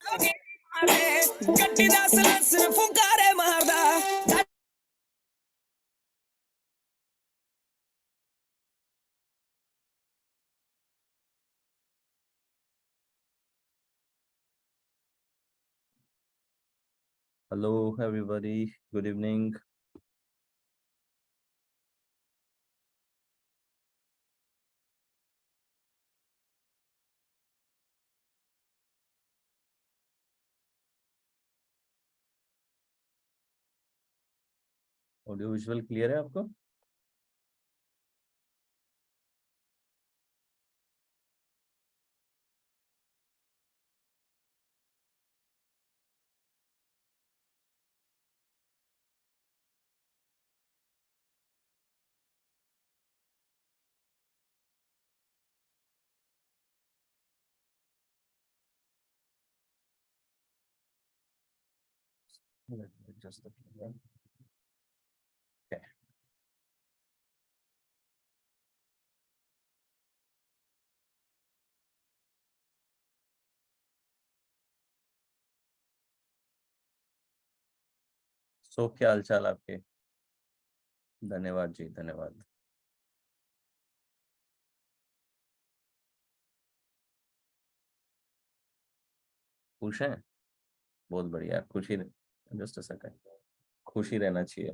गट्टी दस लस फुकारे मारदा Hello, everybody. Good evening. Audio visual clear है आपको? Let me adjust the camera. Okay. So, क्या हाल चाल आपके? धन्यवाद जी, धन्यवाद। खुश हैं? बहुत बढ़िया। खुशी, जस्ट अ सेकंड। खुशी रहना चाहिए।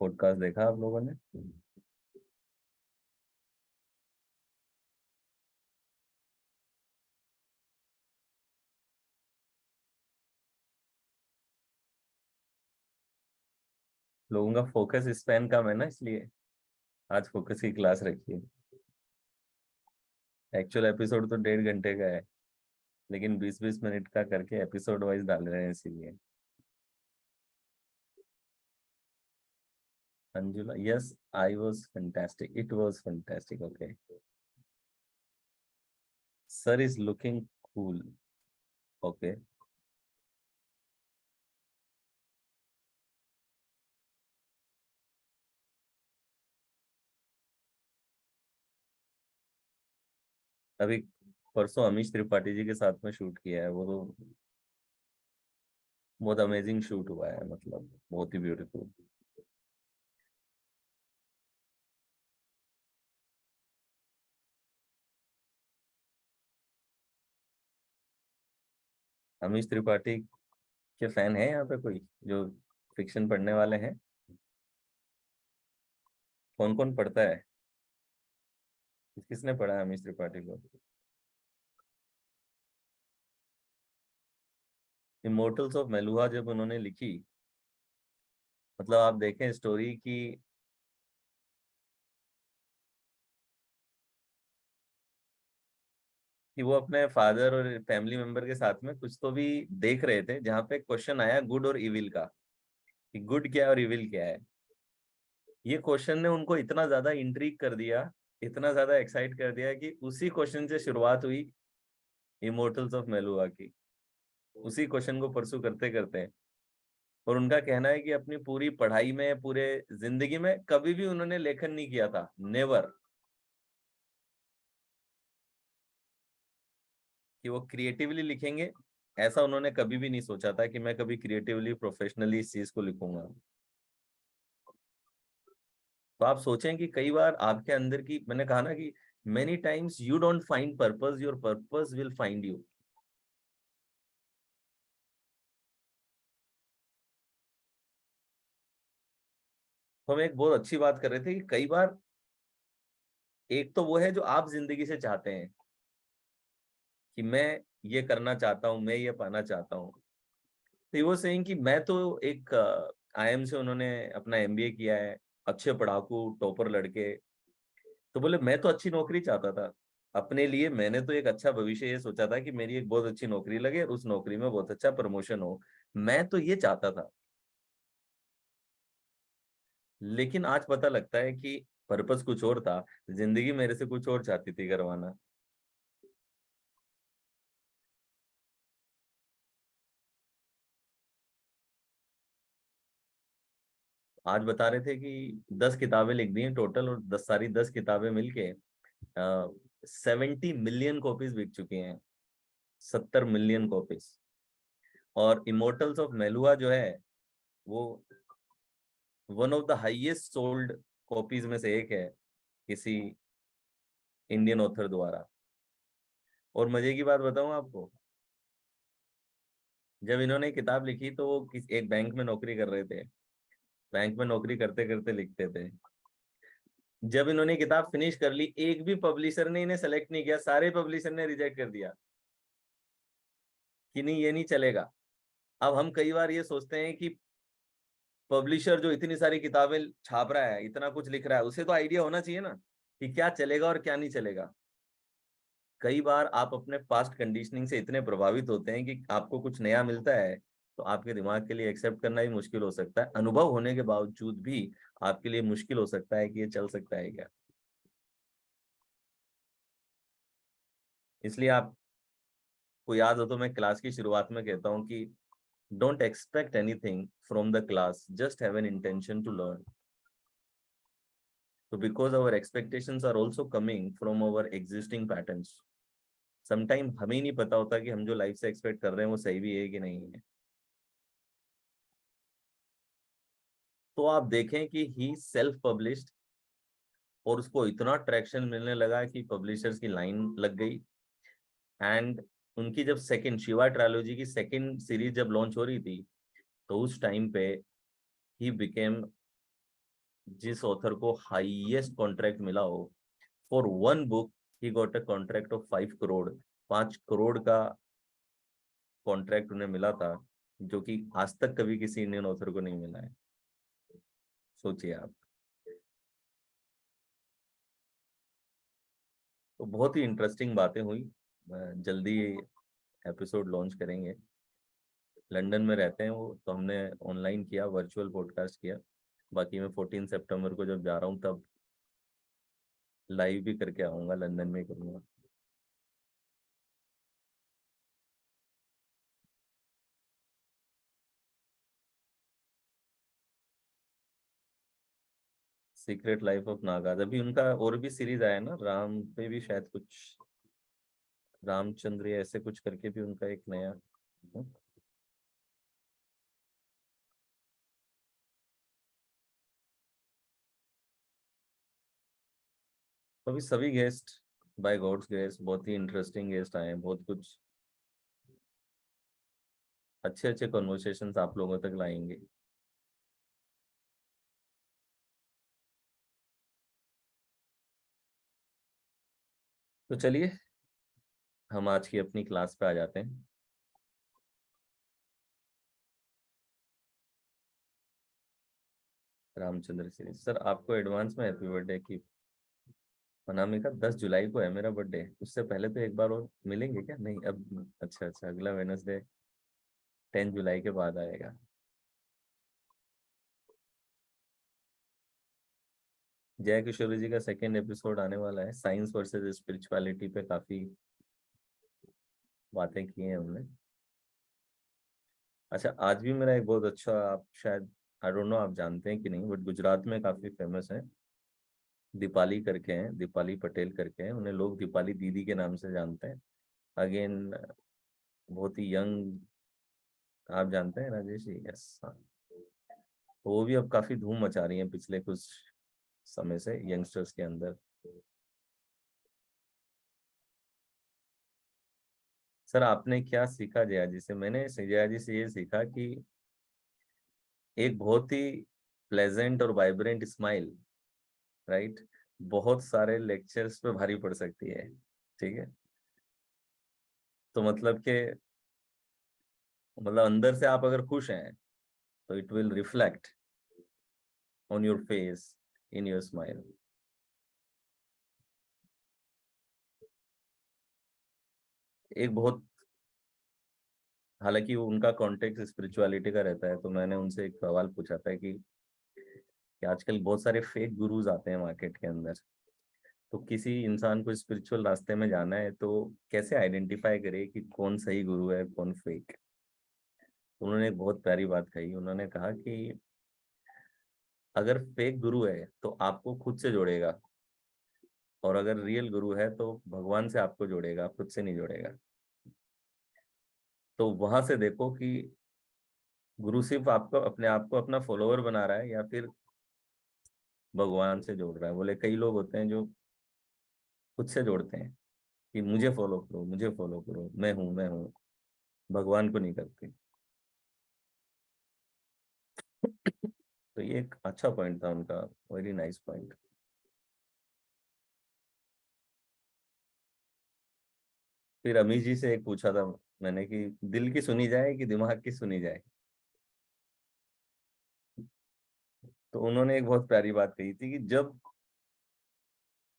पॉडकास्ट देखा आप लोगों ने? लोगों का फोकस स्पैन कम है ना, इसलिए आज फोकस की क्लास रखी है। एक्चुअल एपिसोड तो 1.5 घंटे का है, लेकिन 20-20 मिनट का करके एपिसोड वाइज डाल रहे हैं, इसीलिए। Anjula, yes, I was fantastic, it was fantastic. Okay, sir is looking cool. Okay, अभी परसों अमीश त्रिपाठी जी के साथ में शूट किया है, वो तो बहुत अमेजिंग शूट हुआ है, मतलब बहुत ही ब्यूटीफुल। अमीश त्रिपाठी के फैन है यहाँ पे कोई जो फिक्शन पढ़ने वाले हैं? कौन कौन पढ़ता है? किसने पढ़ा है अमीश त्रिपाठी को? इमोर्टल्स ऑफ मेलुहा जब उन्होंने लिखी, मतलब आप देखें स्टोरी की, कि वो अपने फादर और फैमिली मेंबर के साथ में कुछ तो भी देख रहे थे, जहाँ पे क्वेश्चन आया गुड और इविल का, कि गुड क्या है और इविल क्या है। ये क्वेश्चन ने उनको इतना ज्यादा इंट्रीग कर दिया, इतना ज्यादा एक्साइट कर दिया, कि उसी क्वेश्चन से शुरुआत हुई इमोर्टल्स ऑफ मेलुहा की, उसी क्वेश्चन को परसू करते करते। और उनका कहना है कि अपनी पूरी पढ़ाई में, पूरे जिंदगी में कभी भी उन्होंने लेखन नहीं किया था, नेवर, कि वो क्रिएटिवली लिखेंगे, ऐसा उन्होंने कभी भी नहीं सोचा था कि मैं कभी क्रिएटिवली प्रोफेशनली इस चीज को लिखूंगा। तो आप सोचें कि कई बार आपके अंदर की, मैंने कहा ना कि many times you don't find purpose, your purpose will find you. तो हम एक बहुत अच्छी बात कर रहे थे कि कई बार एक तो वो है जो आप जिंदगी से चाहते हैं, कि मैं ये करना चाहता हूँ, मैं ये पाना चाहता हूँ। तो वो सेइंग कि मैं तो एक आईएम से उन्होंने अपना एमबीए किया है, अच्छे पढ़ाकू टॉपर लड़के। तो बोले मैं तो अच्छी नौकरी चाहता था अपने लिए, मैंने तो एक अच्छा भविष्य ये सोचा था कि मेरी एक बहुत अच्छी नौकरी लगे और उस नौकरी में बहुत अच्छा प्रमोशन हो, मैं तो ये चाहता था। लेकिन आज पता लगता है कि पर्पस कुछ और था, जिंदगी मेरे से कुछ और चाहती थी करवाना। आज बता रहे थे कि 10 किताबें लिख दी हैं टोटल, और 10 किताबें मिलके 70 मिलियन कॉपीज बिक चुकी हैं, 70 मिलियन कॉपीज। और इमोर्टल्स ऑफ मेलुआ जो है वो one of the highest sold copies में से एक है किसी इंडियन ऑथर द्वारा। और मजे की बात बताऊं आपको, जब इन्होंने किताब लिखी तो वो एक बैंक में नौकरी कर रहे थे, बैंक में नौकरी करते करते लिखते थे। जब इन्होंने किताब फिनिश कर ली, एक भी पब्लिशर ने इन्हें सेलेक्ट नहीं किया, सारे पब्लिशर ने रिजेक्ट कर दिया कि नहीं ये नहीं चलेगा। अब हम कई बार ये सोचते हैं कि पब्लिशर जो इतनी सारी किताबें छाप रहा है, इतना कुछ लिख रहा है, उसे तो आइडिया होना चाहिए ना कि क्या चलेगा और क्या नहीं चलेगा। कई बार आप अपने पास्ट कंडीशनिंग से इतने प्रभावित होते हैं कि आपको कुछ नया मिलता है तो आपके दिमाग के लिए एक्सेप्ट करना भी मुश्किल हो सकता है, अनुभव होने के बावजूद भी आपके लिए मुश्किल हो सकता है कि ये चल सकता है क्या। इसलिए आपको याद हो तो मैं क्लास की शुरुआत में कहता हूँ कि don't expect anything from the class, just have an intention to learn. तो because our expectations are also coming from our existing patterns, sometime हमें ही नहीं पता होता कि हम जो लाइफ से एक्सपेक्ट कर रहे हैं वो सही भी है कि नहीं है। तो आप देखें कि ही सेल्फ पब्लिश्ड, और उसको इतना ट्रैक्शन मिलने लगा कि पब्लिशर्स की लाइन लग गई। एंड उनकी जब सेकंड शिवा ट्रायोलॉजी की सेकंड सीरीज जब लॉन्च हो रही थी, तो उस टाइम पे ही बिकेम, जिस ऑथर को हाईएस्ट कॉन्ट्रैक्ट मिला हो for one book, he got a contract of 5 crore. 5 crore का कॉन्ट्रैक्ट उन्हें मिला था, जो कि आज तक कभी किसी इंडियन ऑथर को नहीं मिला है। सोचिए आप। तो बहुत ही इंटरेस्टिंग बातें हुई। जल्दी एपिसोड लॉन्च करेंगे। लंदन में रहते हैं वो, तो हमने ऑनलाइन किया, वर्चुअल पॉडकास्ट किया। बाकी मैं 14 सितंबर को जब जा रहा हूँ तब लाइव भी करके आऊँगा, लंदन में करूँगा। सीक्रेट लाइफ ऑफ नागाज, अभी उनका और भी सीरीज आया है ना, राम पे भी शायद कुछ, रामचंद्र या ऐसे कुछ करके भी उनका एक नया। तो अभी सभी गेस्ट बाय गॉड्स ग्रेस बहुत ही इंटरेस्टिंग गेस्ट आए हैं, बहुत कुछ अच्छे अच्छे कॉन्वर्सेशंस आप लोगों तक लाएंगे। तो चलिए हम आज की अपनी क्लास पे आ जाते हैं। रामचंद्र सीरीज, सर आपको एडवांस में हैप्पी बर्थडे की। अनामिका 10 जुलाई को है मेरा बर्थडे, उससे पहले तो एक बार और मिलेंगे क्या? नहीं अब, अच्छा अच्छा, अगला वेनसडे 10 जुलाई के बाद आएगा। जय किशोर जी का सेकेंड एपिसोड आने वाला है, साइंस वर्सेस स्पिरिचुअलिटी पे काफी बातें की हैं हमने। अच्छा, आज भी मेरा एक बहुत अच्छा, आप शायद, आई डोंट नो आप जानते हैं कि नहीं, बट गुजरात में काफी फेमस है, दीपाली करके हैं, दीपाली पटेल करके हैं, उन्हें लोग दीपाली दीदी के नाम से जानते हैं। अगेन बहुत ही यंग, आप जानते हैं राजेश जी? यस, हाँ। तो वो भी अब काफी धूम मचा रही हैं पिछले कुछ समय से यंगस्टर्स के अंदर। सर आपने क्या सीखा जया जी से? मैंने जया जी से ये सीखा कि एक बहुत ही प्लेजेंट और वाइब्रेंट स्माइल, राइट, बहुत सारे लेक्चर्स पे भारी पड़ सकती है। ठीक है, तो मतलब कि, मतलब अंदर से आप अगर खुश हैं तो it will reflect on your face, in your smile. एक बहुत, हालांकि उनका कॉन्टेक्स्ट स्पिरिचुअलिटी का रहता है, तो मैंने उनसे एक सवाल पूछा था कि आजकल बहुत सारे फेक गुरुज आते हैं मार्केट के अंदर, तो किसी इंसान को स्पिरिचुअल रास्ते में जाना है तो कैसे आइडेंटिफाई करे कि कौन सही गुरु है कौन फेक। उन्होंने एक बहुत प्यारी बात कही, उन्होंने कहा कि अगर फेक गुरु है तो आपको खुद से जोड़ेगा, और अगर रियल गुरु है तो भगवान से आपको जोड़ेगा, खुद से नहीं जोड़ेगा। तो वहां से देखो कि गुरु सिर्फ आपको अपने आप को अपना फॉलोअर बना रहा है या फिर भगवान से जोड़ रहा है। बोले कई लोग होते हैं जो खुद से जोड़ते हैं कि मुझे फॉलो करो, मुझे फॉलो करो, मैं हूँ, भगवान को नहीं करते। तो ये एक अच्छा पॉइंट था उनका, वेरी नाइस पॉइंट। फिर अमीश जी से एक पूछा था मैंने कि दिल की सुनी जाए कि दिमाग की सुनी जाए। तो उन्होंने एक बहुत प्यारी बात कही थी कि जब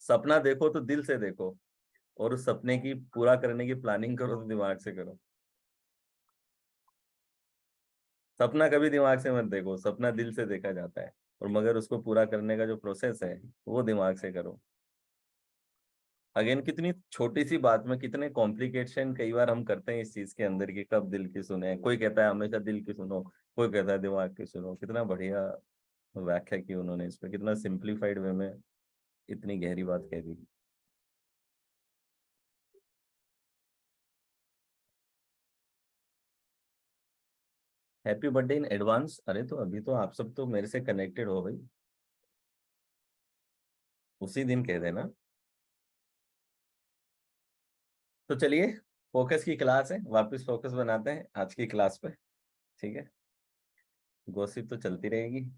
सपना देखो तो दिल से देखो, और उस सपने की पूरा करने की प्लानिंग करो तो दिमाग से करो। सपना कभी दिमाग से मत देखो, सपना दिल से देखा जाता है, और मगर उसको पूरा करने का जो प्रोसेस है वो दिमाग से करो। अगेन कितनी छोटी सी बात में कितने कॉम्प्लिकेशन कई बार हम करते हैं इस चीज के अंदर की, कब दिल की सुने। कोई कहता है हमेशा दिल की सुनो, कोई कहता है दिमाग की सुनो। कितना बढ़िया व्याख्या की उन्होंने इस पे, कितना सिंप्लीफाइड वे में इतनी गहरी बात कह दी। Happy birthday in advance. अरे तो अभी तो आप सब तो मेरे से कनेक्टेड हो भाई, उसी दिन कह देना। तो चलिए, फोकस की क्लास है, वापस फोकस बनाते हैं आज की क्लास पे। ठीक है, गॉसिप तो चलती रहेगी।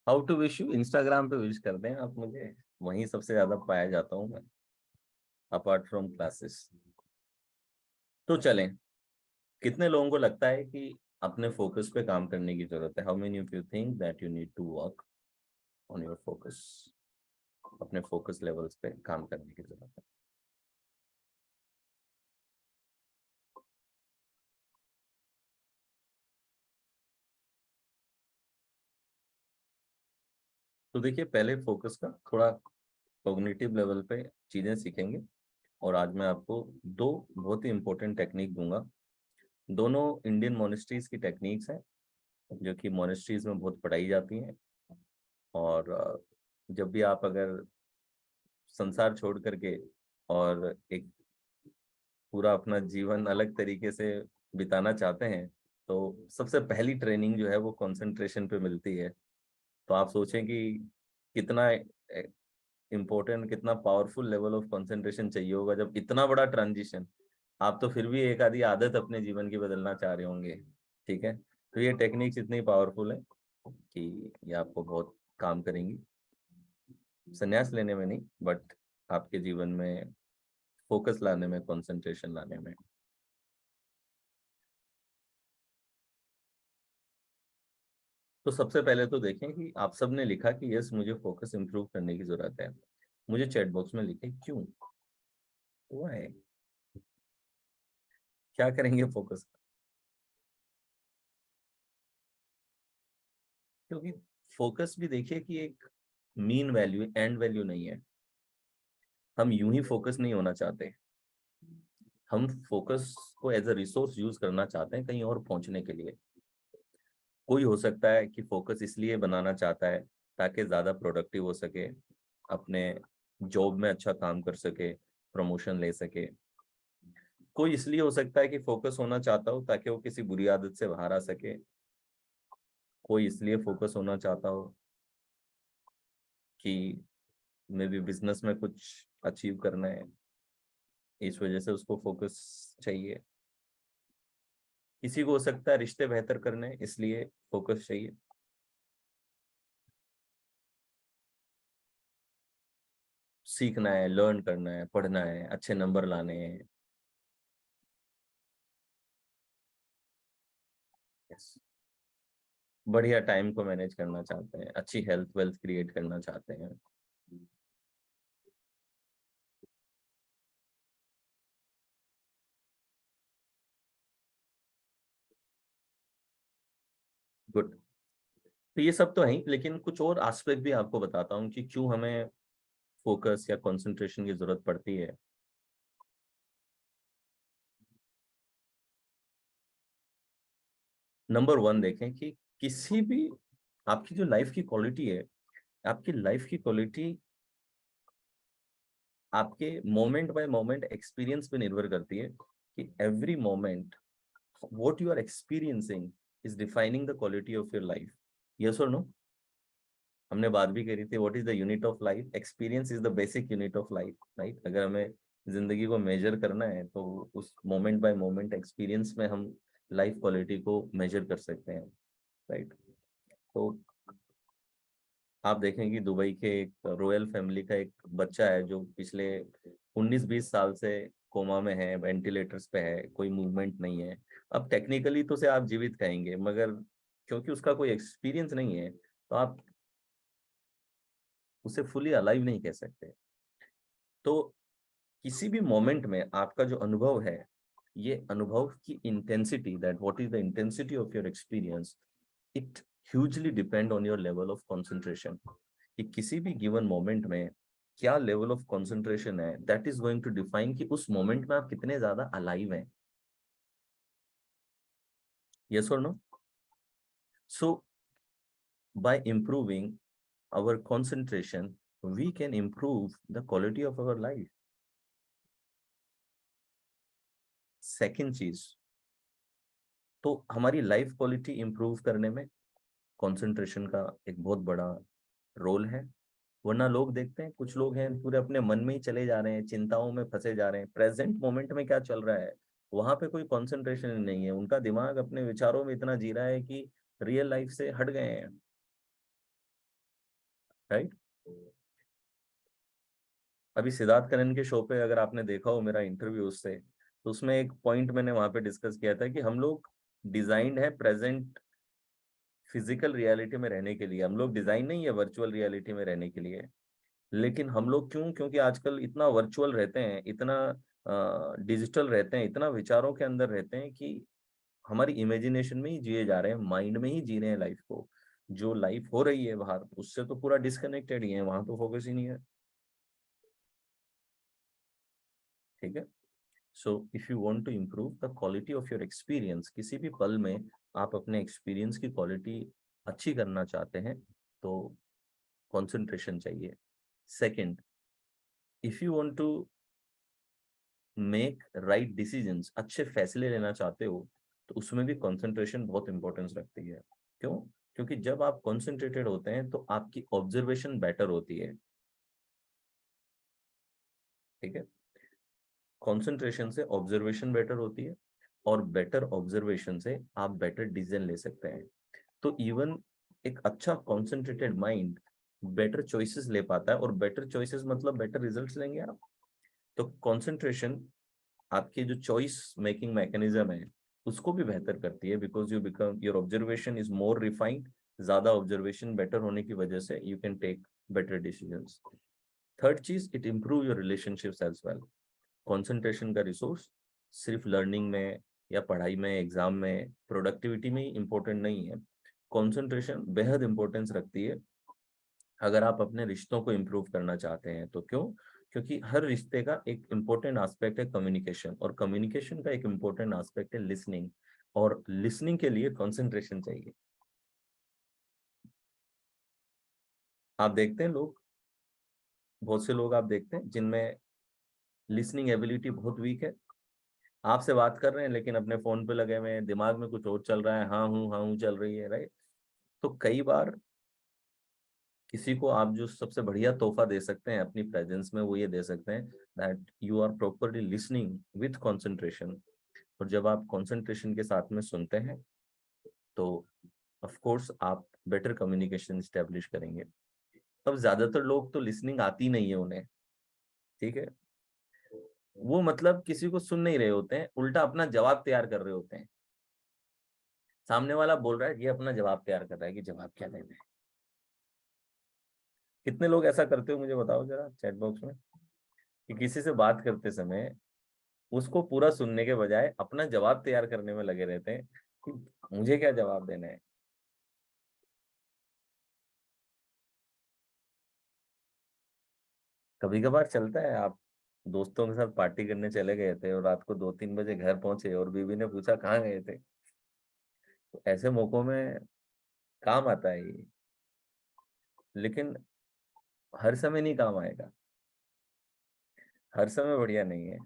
How to wish you, Instagram पे विश कर दें आप मुझे, वहीं सबसे ज्यादा पाया जाता हूँ मैं, अपार्ट फ्रॉम क्लासेस। तो चलें, कितने लोगों को लगता है कि अपने फोकस पे काम करने की जरूरत है? How many of you think that you need to work on your focus? अपने फोकस लेवल्स पे काम करने की जरूरत है। तो देखिए, पहले फोकस का थोड़ा कॉग्निटिव लेवल पे चीजें सीखेंगे, और आज मैं आपको दो बहुत ही इंपॉर्टेंट टेक्निक दूंगा। दोनों इंडियन मोनेस्ट्रीज की टेक्निक्स हैं, जो कि मोनेस्ट्रीज में बहुत पढ़ाई जाती हैं। और जब भी आप अगर संसार छोड़ करके और एक पूरा अपना जीवन अलग तरीके से बिताना चाहते हैं, तो सबसे पहली ट्रेनिंग जो है वो कंसंट्रेशन पे मिलती है। तो आप सोचें कि कितना इम्पोर्टेंट, कितना पावरफुल लेवल ऑफ कंसंट्रेशन चाहिए होगा जब इतना बड़ा ट्रांजिशन। आप तो फिर भी एक आधी आदत अपने जीवन की बदलना चाह रहे होंगे। ठीक है, तो ये टेक्निक्स इतनी पावरफुल है कि ये आपको बहुत काम करेंगी, संन्यास लेने में नहीं, बट आपके जीवन में फोकस लाने में, कंसंट्रेशन लाने में। तो सबसे पहले तो देखें कि आप सबने लिखा कि यस मुझे फोकस इंप्रूव करने की जरूरत है। मुझे चैट बॉक्स में लिखे क्यों, हुआ है, क्या करेंगे फोकस। क्योंकि फोकस भी देखिए कि एक मीन वैल्यू, एंड वैल्यू नहीं है। हम यूं ही फोकस नहीं होना चाहते, हम फोकस को एज अ रिसोर्स यूज करना चाहते हैं कहीं और पहुंचने के लिए। कोई हो सकता है कि फोकस इसलिए बनाना चाहता है ताकि ज्यादा प्रोडक्टिव हो सके, अपने जॉब में अच्छा काम कर सके, प्रमोशन ले सके। कोई इसलिए हो सकता है कि फोकस होना चाहता हो ताकि वो किसी बुरी आदत से बाहर आ सके। कोई इसलिए फोकस होना चाहता हो कि मे भी बिजनेस में कुछ अचीव करना है, इस वजह से उसको फोकस चाहिए। किसी को हो सकता है रिश्ते बेहतर करने, इसलिए फोकस चाहिए। सीखना है, लर्न करना है, पढ़ना है, अच्छे नंबर लाने हैं। Yes. बढ़िया टाइम को मैनेज करना चाहते हैं, अच्छी हेल्थ वेल्थ क्रिएट करना चाहते हैं। गुड। तो ये सब तो है ही, लेकिन कुछ और एस्पेक्ट भी आपको बताता हूँ कि क्यों हमें फोकस या कंसंट्रेशन की जरूरत पड़ती है। नंबर वन देखें कि किसी भी आपकी जो लाइफ की क्वालिटी है, आपकी लाइफ की क्वालिटी आपके मोमेंट बाय मोमेंट एक्सपीरियंस पे निर्भर करती है कि every moment what you are experiencing is defining the quality of your life. Yes और नो? हमने बात भी करी थी, what is the unit of life? Experience is the basic unit of life, right? अगर हमें जिंदगी को मेजर करना है तो उस मोमेंट बाय मोमेंट एक्सपीरियंस में हम लाइफ क्वालिटी को मेजर कर सकते हैं, राइट? तो आप देखें कि दुबई के एक रॉयल फैमिली का एक बच्चा है जो पिछले 19-20 साल से कोमा में है, वेंटिलेटर्स पे है, कोई मूवमेंट नहीं है। अब टेक्निकली तो उसे आप जीवित कहेंगे, मगर क्योंकि उसका कोई एक्सपीरियंस नहीं है तो आप उसे फुली अलाइव नहीं कह सकते। तो किसी भी मोमेंट में आपका जो अनुभव है, ये अनुभव की intensity, that what is the intensity of your experience, it hugely depend on your level of concentration. कि किसी भी गिवन मोमेंट में क्या लेवल ऑफ कंसंट्रेशन है, that is going to define कि उस मोमेंट में आप कितने ज्यादा अलाइव हैं। यस और no? So by improving our concentration, we can improve the quality of our life. Second चीज, तो हमारी लाइफ क्वालिटी इंप्रूव करने में कंसंट्रेशन का एक बहुत बड़ा रोल है। वरना लोग देखते हैं, कुछ लोग हैं पूरे अपने मन में ही चले जा रहे हैं, चिंताओं में फंसे जा रहे हैं, प्रेजेंट मोमेंट में क्या चल रहा है वहां पे कोई कंसंट्रेशन नहीं है। उनका दिमाग अपने विचारों में इतना जी रहा है कि रियल लाइफ से हट गए हैं, राइट? अभी सिद्धार्थ करण के शो पे अगर आपने देखा हो मेरा इंटरव्यू उससे, तो उसमें एक पॉइंट मैंने वहां पे डिस्कस किया था कि हम लोग डिजाइंड है प्रेजेंट फिजिकल रियलिटी में रहने के लिए, हम लोग डिजाइन नहीं है वर्चुअल रियलिटी में रहने के लिए। लेकिन हम लोग क्यों? क्योंकि आजकल इतना वर्चुअल रहते हैं, इतना डिजिटल रहते हैं, इतना विचारों के अंदर रहते हैं कि हमारी इमेजिनेशन में ही जिए जा रहे हैं, माइंड में ही जी रहे हैं लाइफ को। जो लाइफ हो रही है बाहर, उससे तो पूरा डिस्कनेक्टेड ही है, वहां तो फोकस ही नहीं है। ठीक है? So if you want to improve the quality of your experience, किसी भी पल में आप अपने एक्सपीरियंस की क्वालिटी अच्छी करना चाहते हैं तो कंसंट्रेशन चाहिए। Second, if you want to make right decisions, अच्छे फैसले लेना चाहते हो, तो उसमें भी कंसंट्रेशन बहुत इंपॉर्टेंस रखती है। क्यों? क्योंकि जब आप कंसंट्रेटेड होते हैं तो आपकी ऑब्जर्वेशन बेटर होती है। ठीक है? कंसंट्रेशन से ऑब्जर्वेशन बेटर होती है, और बेटर ऑब्जर्वेशन से आप बेटर डिसीजन ले सकते हैं। तो इवन एक अच्छा कंसंट्रेटेड माइंड बेटर चॉइसेस ले पाता है, और बेटर चॉइसेस मतलब बेटर रिजल्ट्स लेंगे आप। तो कंसंट्रेशन आपकी जो चॉइस मेकिंग मैकेनिज्म है उसको भी बेहतर करती है, because you become your observation is more refined. ज्यादा ऑब्जर्वेशन बेटर होने की वजह से you can take better decisions. Third चीज, it improve your relationships as well. Concentration का रिसोर्स सिर्फ लर्निंग में या पढ़ाई में, एग्जाम में, प्रोडक्टिविटी में ही इम्पोर्टेंट नहीं है। कंसंट्रेशन बेहद इंपॉर्टेंस रखती है अगर आप अपने रिश्तों को इम्प्रूव करना चाहते हैं। तो क्यों? क्योंकि हर रिश्ते का एक इम्पोर्टेंट एस्पेक्ट है कम्युनिकेशन, और कम्युनिकेशन का एक इम्पोर्टेंट एस्पेक्ट है लिसनिंग, और लिसनिंग के लिए कंसंट्रेशन चाहिए। आप देखते हैं लोग, बहुत से लोग आप देखते हैं जिनमें लिसनिंग एबिलिटी बहुत वीक है। आपसे बात कर रहे हैं लेकिन अपने फोन पे लगे हुए हैं, दिमाग में कुछ और चल रहा है, हाँ हूँ चल रही है, राइट? तो कई बार किसी को आप जो सबसे बढ़िया तोहफा दे सकते हैं अपनी प्रेजेंस में, वो ये दे सकते हैं that you are properly listening with concentration. और जब आप कंसंट्रेशन के साथ में सुनते हैं तो ऑफ कोर्स आप बेटर कम्युनिकेशन स्टेब्लिश करेंगे। अब ज्यादातर लोग तो लिसनिंग आती नहीं है उन्हें, ठीक है? वो मतलब किसी को सुन नहीं रहे होते हैं, उल्टा अपना जवाब तैयार कर रहे होते हैं। सामने वाला बोल रहा है, ये अपना जवाब तैयार कर रहा है कि जवाब क्या देना है। कितने लोग ऐसा करते हो मुझे बताओ जरा चैट बॉक्स में, कि किसी से बात करते समय उसको पूरा सुनने के बजाय अपना जवाब तैयार करने में लगे रहते हैं कि मुझे क्या जवाब देना है। कभी कभार चलता है, आप दोस्तों के साथ पार्टी करने चले गए थे और रात को 2-3 बजे घर पहुंचे और बीवी ने पूछा कहाँ गए थे। तो ऐसे मौकों में काम आता है ये, लेकिन हर समय नहीं काम आएगा, हर समय बढ़िया नहीं है।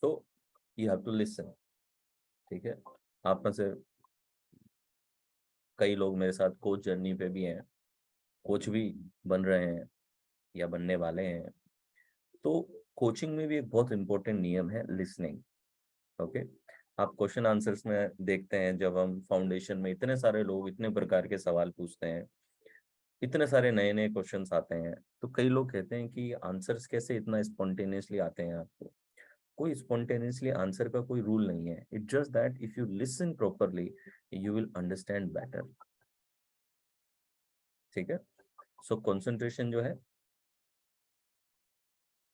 तो यू हैव टू लिसन। ठीक है, आप में से कई लोग मेरे साथ कोच जर्नी पे भी हैं, कोच भी बन रहे हैं या बनने वाले हैं। तो कोचिंग में भी एक बहुत इंपॉर्टेंट नियम है लिसनिंग। ओके, आप क्वेश्चन आंसर्स में देखते हैं, जब हम फाउंडेशन में इतने सारे लोग इतने प्रकार के सवाल पूछते हैं, इतने सारे नए नए क्वेश्चंस आते हैं, तो कई लोग कहते हैं कि आंसर्स कैसे इतना स्पॉन्टेनियसली आते हैं आपको। कोई स्पॉन्टेनियसली आंसर का कोई रूल नहीं है, it just that if you listen properly you will understand better. ठीक है, सो कंसंट्रेशन जो है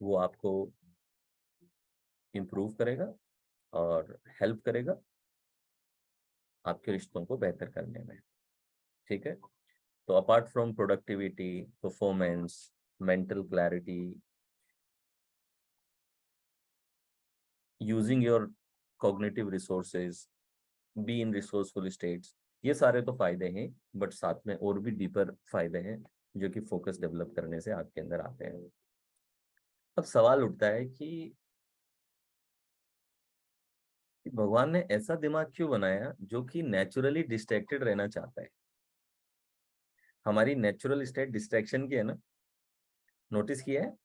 वो आपको इम्प्रूव करेगा और हेल्प करेगा आपके रिश्तों को बेहतर करने में। ठीक है, तो apart from productivity, performance, mental clarity, using your cognitive resources, be in resourceful states, ये सारे तो फायदे हैं, बट साथ में और भी डीपर फायदे हैं जो कि फोकस डेवलप करने से आपके अंदर आते हैं। अब सवाल उठता है कि भगवान ने ऐसा दिमाग क्यों बनाया जो कि नेचुरली डिस्ट्रैक्टेड रहना चाहता है। हमारी नेचुरल स्टेट डिस्ट्रैक्शन की है ना, नोटिस किया है?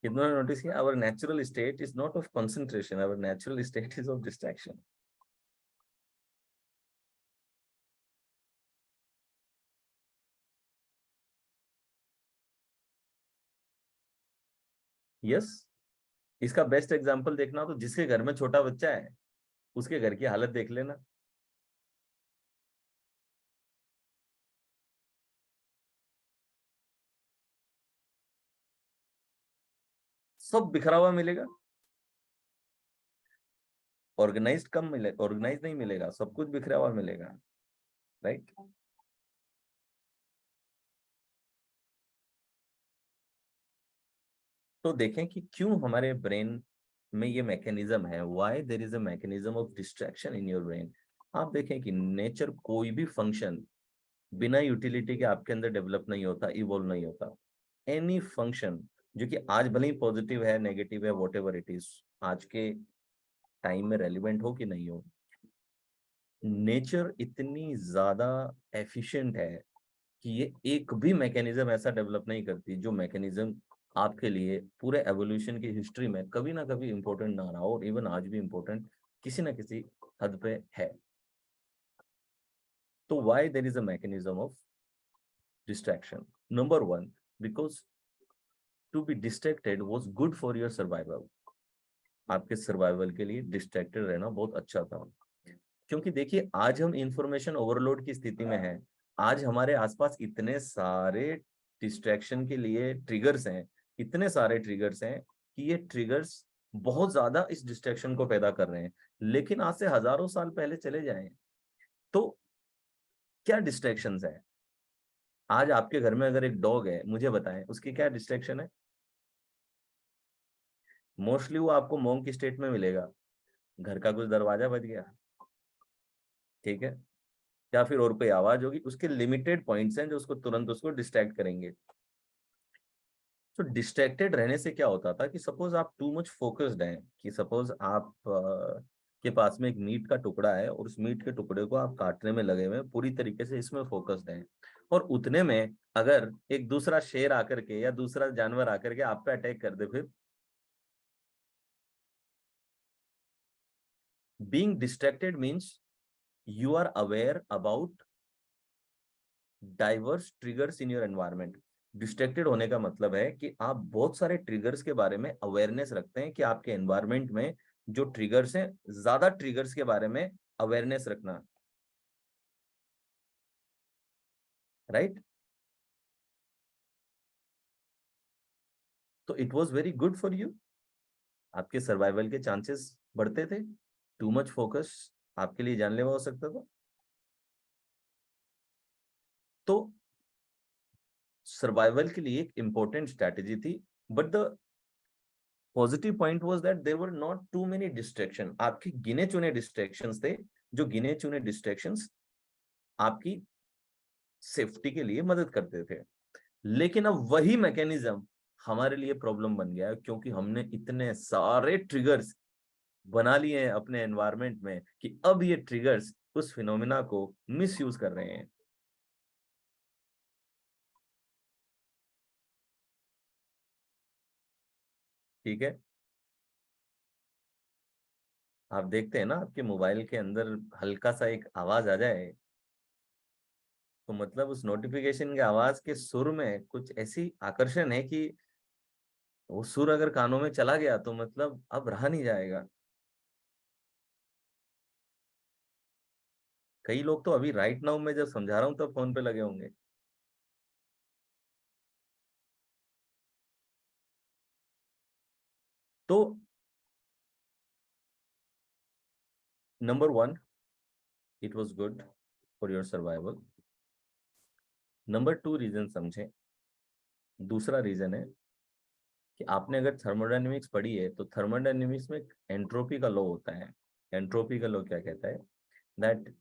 कितना नोटिस किया? Our natural state is not of concentration, our natural state is of distraction. Yes, इसका बेस्ट एग्जांपल देखना हो तो जिसके घर में छोटा बच्चा है उसके घर की हालत देख लेना। सब बिखरा हुआ मिलेगा, ऑर्गेनाइज्ड कम मिले, ऑर्गेनाइज नहीं मिलेगा, सब कुछ बिखरा हुआ मिलेगा। राइट, तो देखें कि क्यों हमारे ब्रेन में ये मैकेनिज्म है, why there is a mechanism of distraction in your brain. आप देखें कि नेचर कोई भी फंक्शन बिना यूटिलिटी के आपके अंदर डेवलप नहीं होता, इवॉल्व नहीं होता। एनी फंक्शन जो कि आज भले ही पॉजिटिव है, नेगेटिव है, वॉट एवर इट इज, आज के टाइम में रेलिवेंट हो कि नहीं हो, नेचर इतनी ज्यादा एफिशिएंट है कि ये एक भी मैकेनिज्म ऐसा डेवलप नहीं करती जो मैकेनिज्म आपके लिए पूरे एवोल्यूशन की हिस्ट्री में कभी ना कभी इंपॉर्टेंट ना रहा हो, और इवन आज भी इंपॉर्टेंट किसी ना किसी हद पे है। तो why there is a mechanism of distraction? Number one, because to be distracted was good for your survival. आपके सर्वाइवल के लिए डिस्ट्रैक्टेड रहना बहुत अच्छा था, क्योंकि देखिए आज हम इंफॉर्मेशन ओवरलोड की स्थिति में हैं। आज हमारे आसपास इतने सारे डिस्ट्रैक्शन के लिए ट्रिगर्स हैं, इतने सारे ट्रिगर्स हैं कि ये ट्रिगर्स बहुत ज्यादा इस डिस्ट्रैक्शन को पैदा कर रहे हैं। लेकिन आज से हजारों साल पहले चले जाएं तो क्या डिस्ट्रैक्शंस है? आज आपके घर में अगर एक डॉग है, मुझे बताएं उसकी क्या डिस्ट्रैक्शन है? मोस्टली वो आपको मोंक की स्टेट में मिलेगा, घर का कुछ दरवाजा बज गया, ठीक है, या फिर और कोई आवाज होगी, उसके लिमिटेड पॉइंट्स हैं जो उसको तुरंत उसको डिस्ट्रैक्ट करेंगे। तो डिस्ट्रैक्टेड रहने से क्या होता था कि सपोज आप टू मच फोकस्ड हैं, कि सपोज आप के पास में एक मीट का टुकड़ा है और उस मीट के टुकड़े को आप काटने में लगे हुए हैं, पूरी तरीके से इसमें फोकस्ड हैं, और उतने में अगर एक दूसरा शेर आकर के या दूसरा जानवर आकर के आप पे अटैक कर दे, फिर being distracted means you are aware about diverse triggers in your environment। Distracted होने का मतलब है कि आप बहुत सारे ट्रिगर्स के बारे में अवेयरनेस रखते हैं, कि आपके एनवायरनमेंट में जो ट्रिगर्स हैं, ज्यादा ट्रिगर्स के बारे में अवेयरनेस रखना। राइट, तो it was very good for you, आपके सर्वाइवल के चांसेस बढ़ते थे, टू मच फोकस आपके लिए जानलेवा हो सकता था। तो सर्वाइवल के लिए एक इंपॉर्टेंट स्ट्रैटेजी थी, but the positive point was that there were not too many distraction. आपके गिने चुने डिस्ट्रैक्शंस थे, जो गिने चुने डिस्ट्रैक्शंस आपकी सेफ्टी के लिए मदद करते थे। लेकिन अब वही मैकेनिज्म हमारे लिए प्रॉब्लम बन गया है, क्योंकि हमने इतने सारे ट्रिगर्स बना लिए हैं अपने एनवायरनमेंट में कि अब ये ट्रिगर्स उस फिनोमिना को मिसयूज कर रहे हैं। ठीक है, आप देखते हैं ना, आपके मोबाइल के अंदर हल्का सा एक आवाज आ जाए, तो मतलब उस नोटिफिकेशन के आवाज के सुर में कुछ ऐसी आकर्षण है कि वो सुर अगर कानों में चला गया तो मतलब अब रहा नहीं जाएगा। कई लोग तो अभी राइट नाउ में जब समझा रहा हूं तब फोन पे लगे होंगे। तो number one, it was good for your survival. Number two reason समझें। दूसरा रीजन है कि आपने अगर थर्मोडायनेमिक्स पढ़ी है तो थर्मोडायनेमिक्स में एंट्रोपी का लॉ होता है। एंट्रोपी का लॉ क्या कहता है? That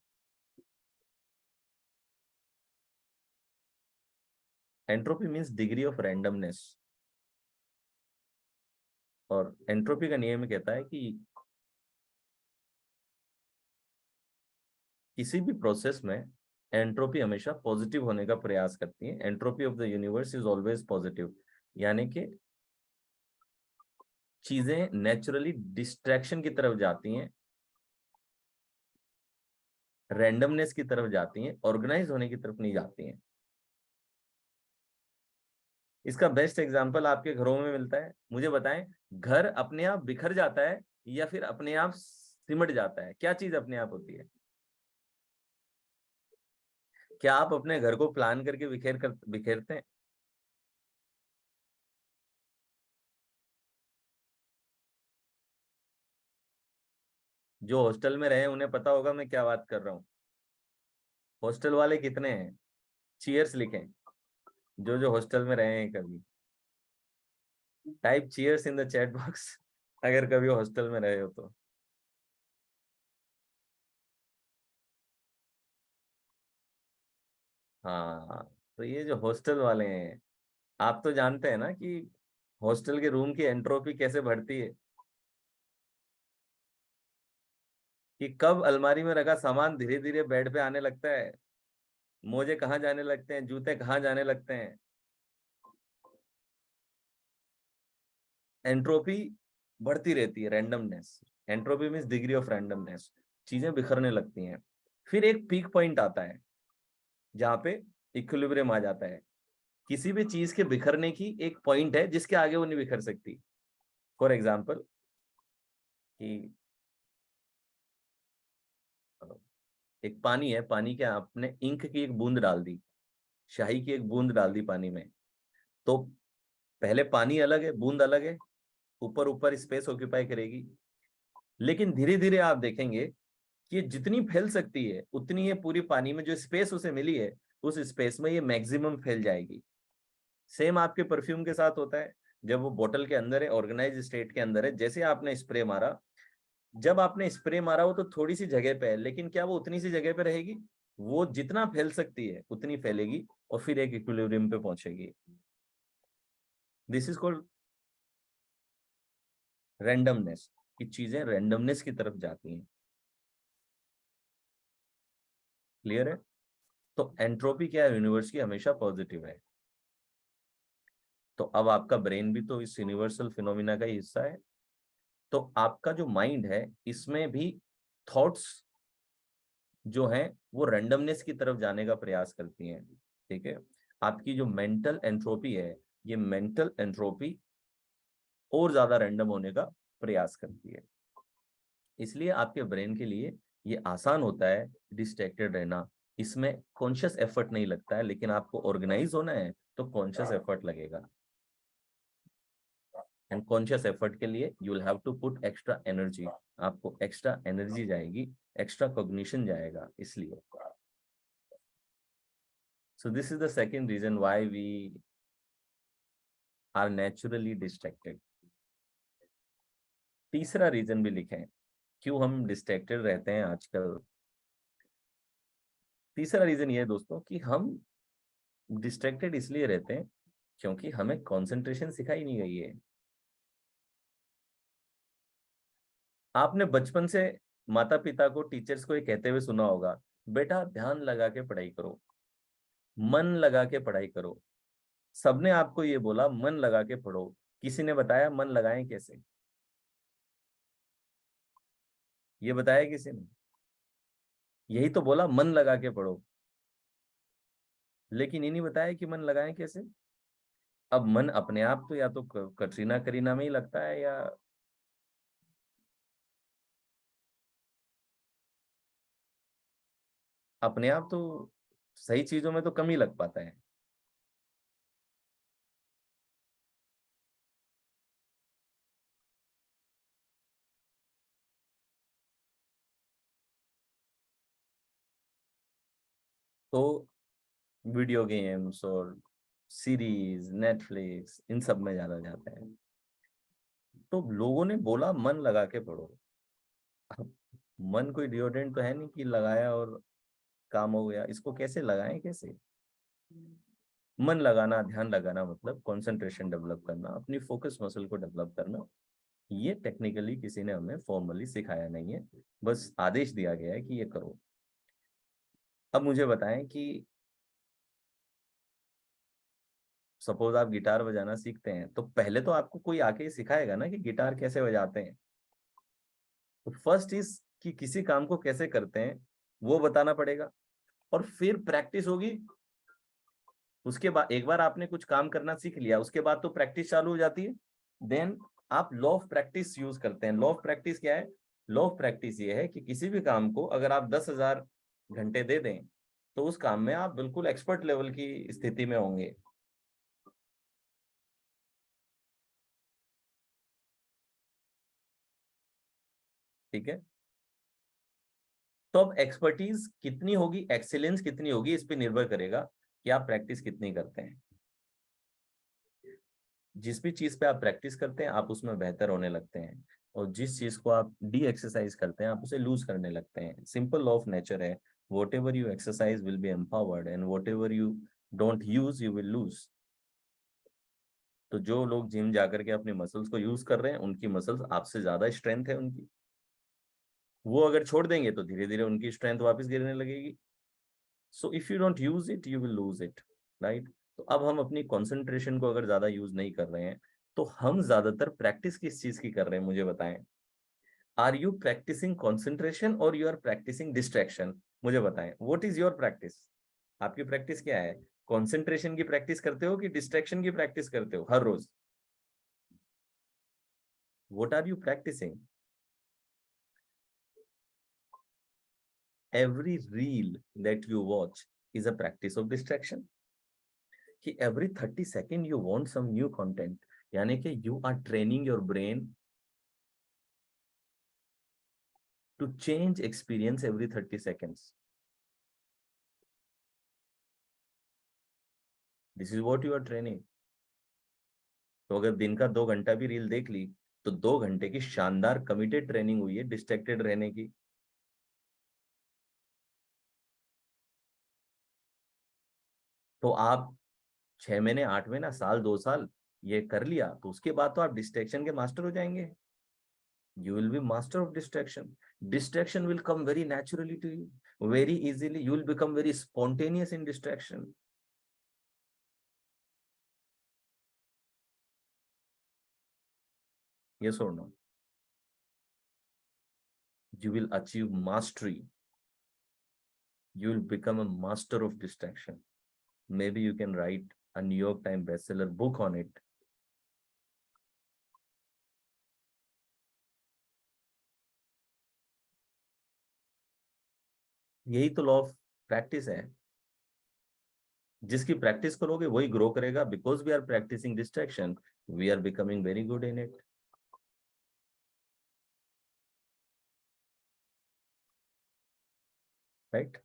entropy means degree of randomness. और एंट्रोपी का नियम कहता है कि किसी भी प्रोसेस में एंट्रोपी हमेशा पॉजिटिव होने का प्रयास करती है। Entropy of the universe is always positive, यानी कि चीजें नेचुरली डिस्ट्रैक्शन की तरफ जाती हैं, रैंडमनेस की तरफ जाती हैं, ऑर्गेनाइज होने की तरफ नहीं जाती हैं। इसका बेस्ट एग्जांपल आपके घरों में मिलता है। मुझे बताएं, घर अपने आप बिखर जाता है या फिर अपने आप सिमट जाता है? क्या चीज अपने आप होती है? क्या आप अपने घर को प्लान करके बिखेरते हैं? जो हॉस्टल में रहे उन्हें पता होगा मैं क्या बात कर रहा हूँ। हॉस्टल वाले कितने हैं? चीयर्स लिखें, जो जो हॉस्टल में रहे हैं कभी। Type cheers in the chat box अगर कभी हॉस्टल में रहे हो तो। हाँ, तो ये जो हॉस्टल वाले हैं, आप तो जानते हैं ना कि हॉस्टल के रूम की एंट्रोपी कैसे बढ़ती है, कि कब अलमारी में रखा सामान धीरे धीरे बेड पे आने लगता है, मोजे कहाँ जाने लगते हैं, जूते कहाँ जाने लगते हैं। एंट्रोपी बढ़ती रहती है, randomness. Entropy means degree of randomness. चीजें बिखरने लगती हैं। फिर एक पीक पॉइंट आता है जहां पे इक्विलिब्रियम आ जाता है। किसी भी चीज के बिखरने की एक पॉइंट है जिसके आगे वो नहीं बिखर सकती। फॉर एग्जाम्पल, कि एक पानी है, पानी के आपने इंक की एक बूंद डाल दी, शाही की एक बूंद डाल दी पानी में, तो पहले पानी अलग है, बूंद अलग है, ऊपर ऊपर स्पेस ऑक्यूपाई करेगी। लेकिन धीरे धीरे आप देखेंगे कि ये जितनी फैल सकती है उतनी ये पूरी पानी में जो स्पेस उसे मिली है, उस स्पेस में ये मैक्सिमम फैल जाएगी। सेम आपके परफ्यूम के साथ होता है। जब वो बोतल के अंदर है, ऑर्गेनाइज स्टेट के अंदर है, जैसे आपने स्प्रे मारा, जब आपने स्प्रे मारा वो तो थोड़ी सी जगह पे है, लेकिन क्या वो उतनी सी जगह पे रहेगी? वो जितना फैल सकती है उतनी फैलेगी और फिर एक इक्विलिब्रियम पे पहुंचेगी। दिस इज कॉल्ड रैंडमनेस, कि चीजें रैंडमनेस की तरफ जाती हैं। क्लियर है? तो एंट्रोपी क्या है? यूनिवर्स की हमेशा पॉजिटिव है। तो अब आपका ब्रेन भी तो इस यूनिवर्सल फिनोमिना का ही हिस्सा है। तो आपका जो माइंड है, इसमें भी थॉट्स जो हैं वो रैंडमनेस की तरफ जाने का प्रयास करती हैं। ठीक है, आपकी जो मेंटल एंट्रोपी है, ये मेंटल एंट्रोपी और ज्यादा रैंडम होने का प्रयास करती है। इसलिए आपके ब्रेन के लिए ये आसान होता है डिस्ट्रैक्टेड रहना। इसमें कॉन्शियस एफर्ट नहीं लगता है, लेकिन आपको ऑर्गेनाइज होना है तो कॉन्शियस एफर्ट लगेगा। एंड कॉन्शियस एफर्ट के लिए you will have to put extra energy, आपको एक्स्ट्रा एनर्जी जाएगी, एक्स्ट्रा कॉग्निशन जाएगा, इसलिए। So this is the second reason why we are naturally distracted. तीसरा रीजन भी लिखें क्यों हम डिस्ट्रैक्टेड रहते हैं आजकल। तीसरा रीजन ये है दोस्तों कि हम डिस्ट्रैक्टेड इसलिए रहते हैं क्योंकि हमें कंसंट्रेशन सिखाई नहीं गई है। आपने बचपन से माता पिता को, टीचर्स को ये कहते हुए सुना होगा, बेटा ध्यान लगा के पढ़ाई करो, मन लगा के पढ़ाई करो। सबने आपको ये बोला मन लगा के पढ़ो, किसी ने बताया मन लगाएं कैसे? ये बताया किसी ने? यही तो बोला मन लगा के पढ़ो, लेकिन ये नहीं बताया कि मन लगाएं कैसे। अब मन अपने आप तो या तो कटरीना करीना में ही लगता है, या अपने आप तो सही चीजों में तो कम ही लग पाता है। तो वीडियो गेम्स और सीरीज, नेटफ्लिक्स, इन सब में ज्यादा जाते हैं। तो लोगों ने बोला मन लगा के पढ़ो। अब मन कोई डिओड्रेंट तो है नहीं कि लगाया और काम हो गया, इसको कैसे लगाएं कैसे? मन लगाना, ध्यान लगाना मतलब कंसंट्रेशन डेवलप करना, अपनी फोकस मसल को डेवलप करना। ये टेक्निकली किसी ने हमें फॉर्मली सिखाया नहीं है, बस आदेश दिया गया है कि ये करो। अब मुझे बताएं कि सपोज आप गिटार बजाना सीखते हैं, तो पहले तो आपको कोई आके सिखाएगा ना कि गिटार कैसे बजाते हैं। तो फर्स्ट इज कि किसी काम को कैसे करते हैं वो बताना पड़ेगा, और फिर प्रैक्टिस होगी। उसके बाद एक बार आपने कुछ काम करना सीख लिया, उसके बाद तो प्रैक्टिस चालू हो जाती है। देन आप लॉ ऑफ प्रैक्टिस यूज करते हैं। लॉ ऑफ प्रैक्टिस क्या है? लॉ ऑफ प्रैक्टिस ये है कि किसी भी काम को अगर आप 10,000 घंटे दे दें, तो उस काम में आप बिल्कुल एक्सपर्ट लेवल की स्थिति में होंगे। ठीक है। तो अब एक्सपर्टीज कितनी होगी, एक्सीलेंस कितनी होगी, इस पे निर्भर करेगा कि आप प्रैक्टिस कितनी करते हैं। जिस भी चीज पे आप प्रैक्टिस करते हैं आप उसमें बेहतर होने लगते हैं, और जिस चीज को आप डी एक्सरसाइज करते हैं आप उसे लूज करने लगते हैं। सिंपल लॉ ऑफ नेचर है, what ever you exercise will be empowered, and what ever you don't use you will lose. तो जो लोग जिम जाकर के अपने मसल्स को यूज कर रहे हैं, उनकी मसल्स आपसे ज्यादा स्ट्रेंथ है उनकी। वो अगर छोड़ देंगे तो धीरे धीरे उनकी स्ट्रेंथ वापस गिरने लगेगी। सो if you don't use it you will lose it, right. तो अब हम अपनी कंसंट्रेशन को अगर ज्यादा यूज नहीं कर रहे हैं, तो हम ज्यादातर प्रैक्टिस किस चीज की कर रहे हैं मुझे बताएं। आर यू प्रैक्टिसिंग कंसंट्रेशन और यू आर प्रैक्टिसिंग डिस्ट्रैक्शन? मुझे बताएं व्हाट इज योर प्रैक्टिस। आपकी प्रैक्टिस क्या है? कंसंट्रेशन की प्रैक्टिस करते हो कि डिस्ट्रैक्शन की प्रैक्टिस करते हो हर रोज? What are you practicing? Every reel that you watch is a practice of distraction. कि every 30 second you want some new content, यानी कि you are training your brain to change experience every 30 seconds। This is what you are training. तो अगर दिन का 2 घंटा भी reel देख ली, तो 2 घंटे की शानदार कमिटेड ट्रेनिंग हुई है डिस्ट्रैक्टेड रहने की। तो आप 6 महीने, 8 महीना, साल, 2 साल ये कर लिया, तो उसके बाद तो आप डिस्ट्रैक्शन के मास्टर हो जाएंगे। You will be master of distraction. Distraction will come very naturally to you, very easily. You will become very spontaneous in distraction. Yes or no? You will achieve mastery. You will become a master of distraction. Maybe you can write a New York Times bestseller book on it. यही तो law of practice है। जिसकी practice करोगे वही grow करेगा, because we are practicing distraction we are becoming very good in it. Right.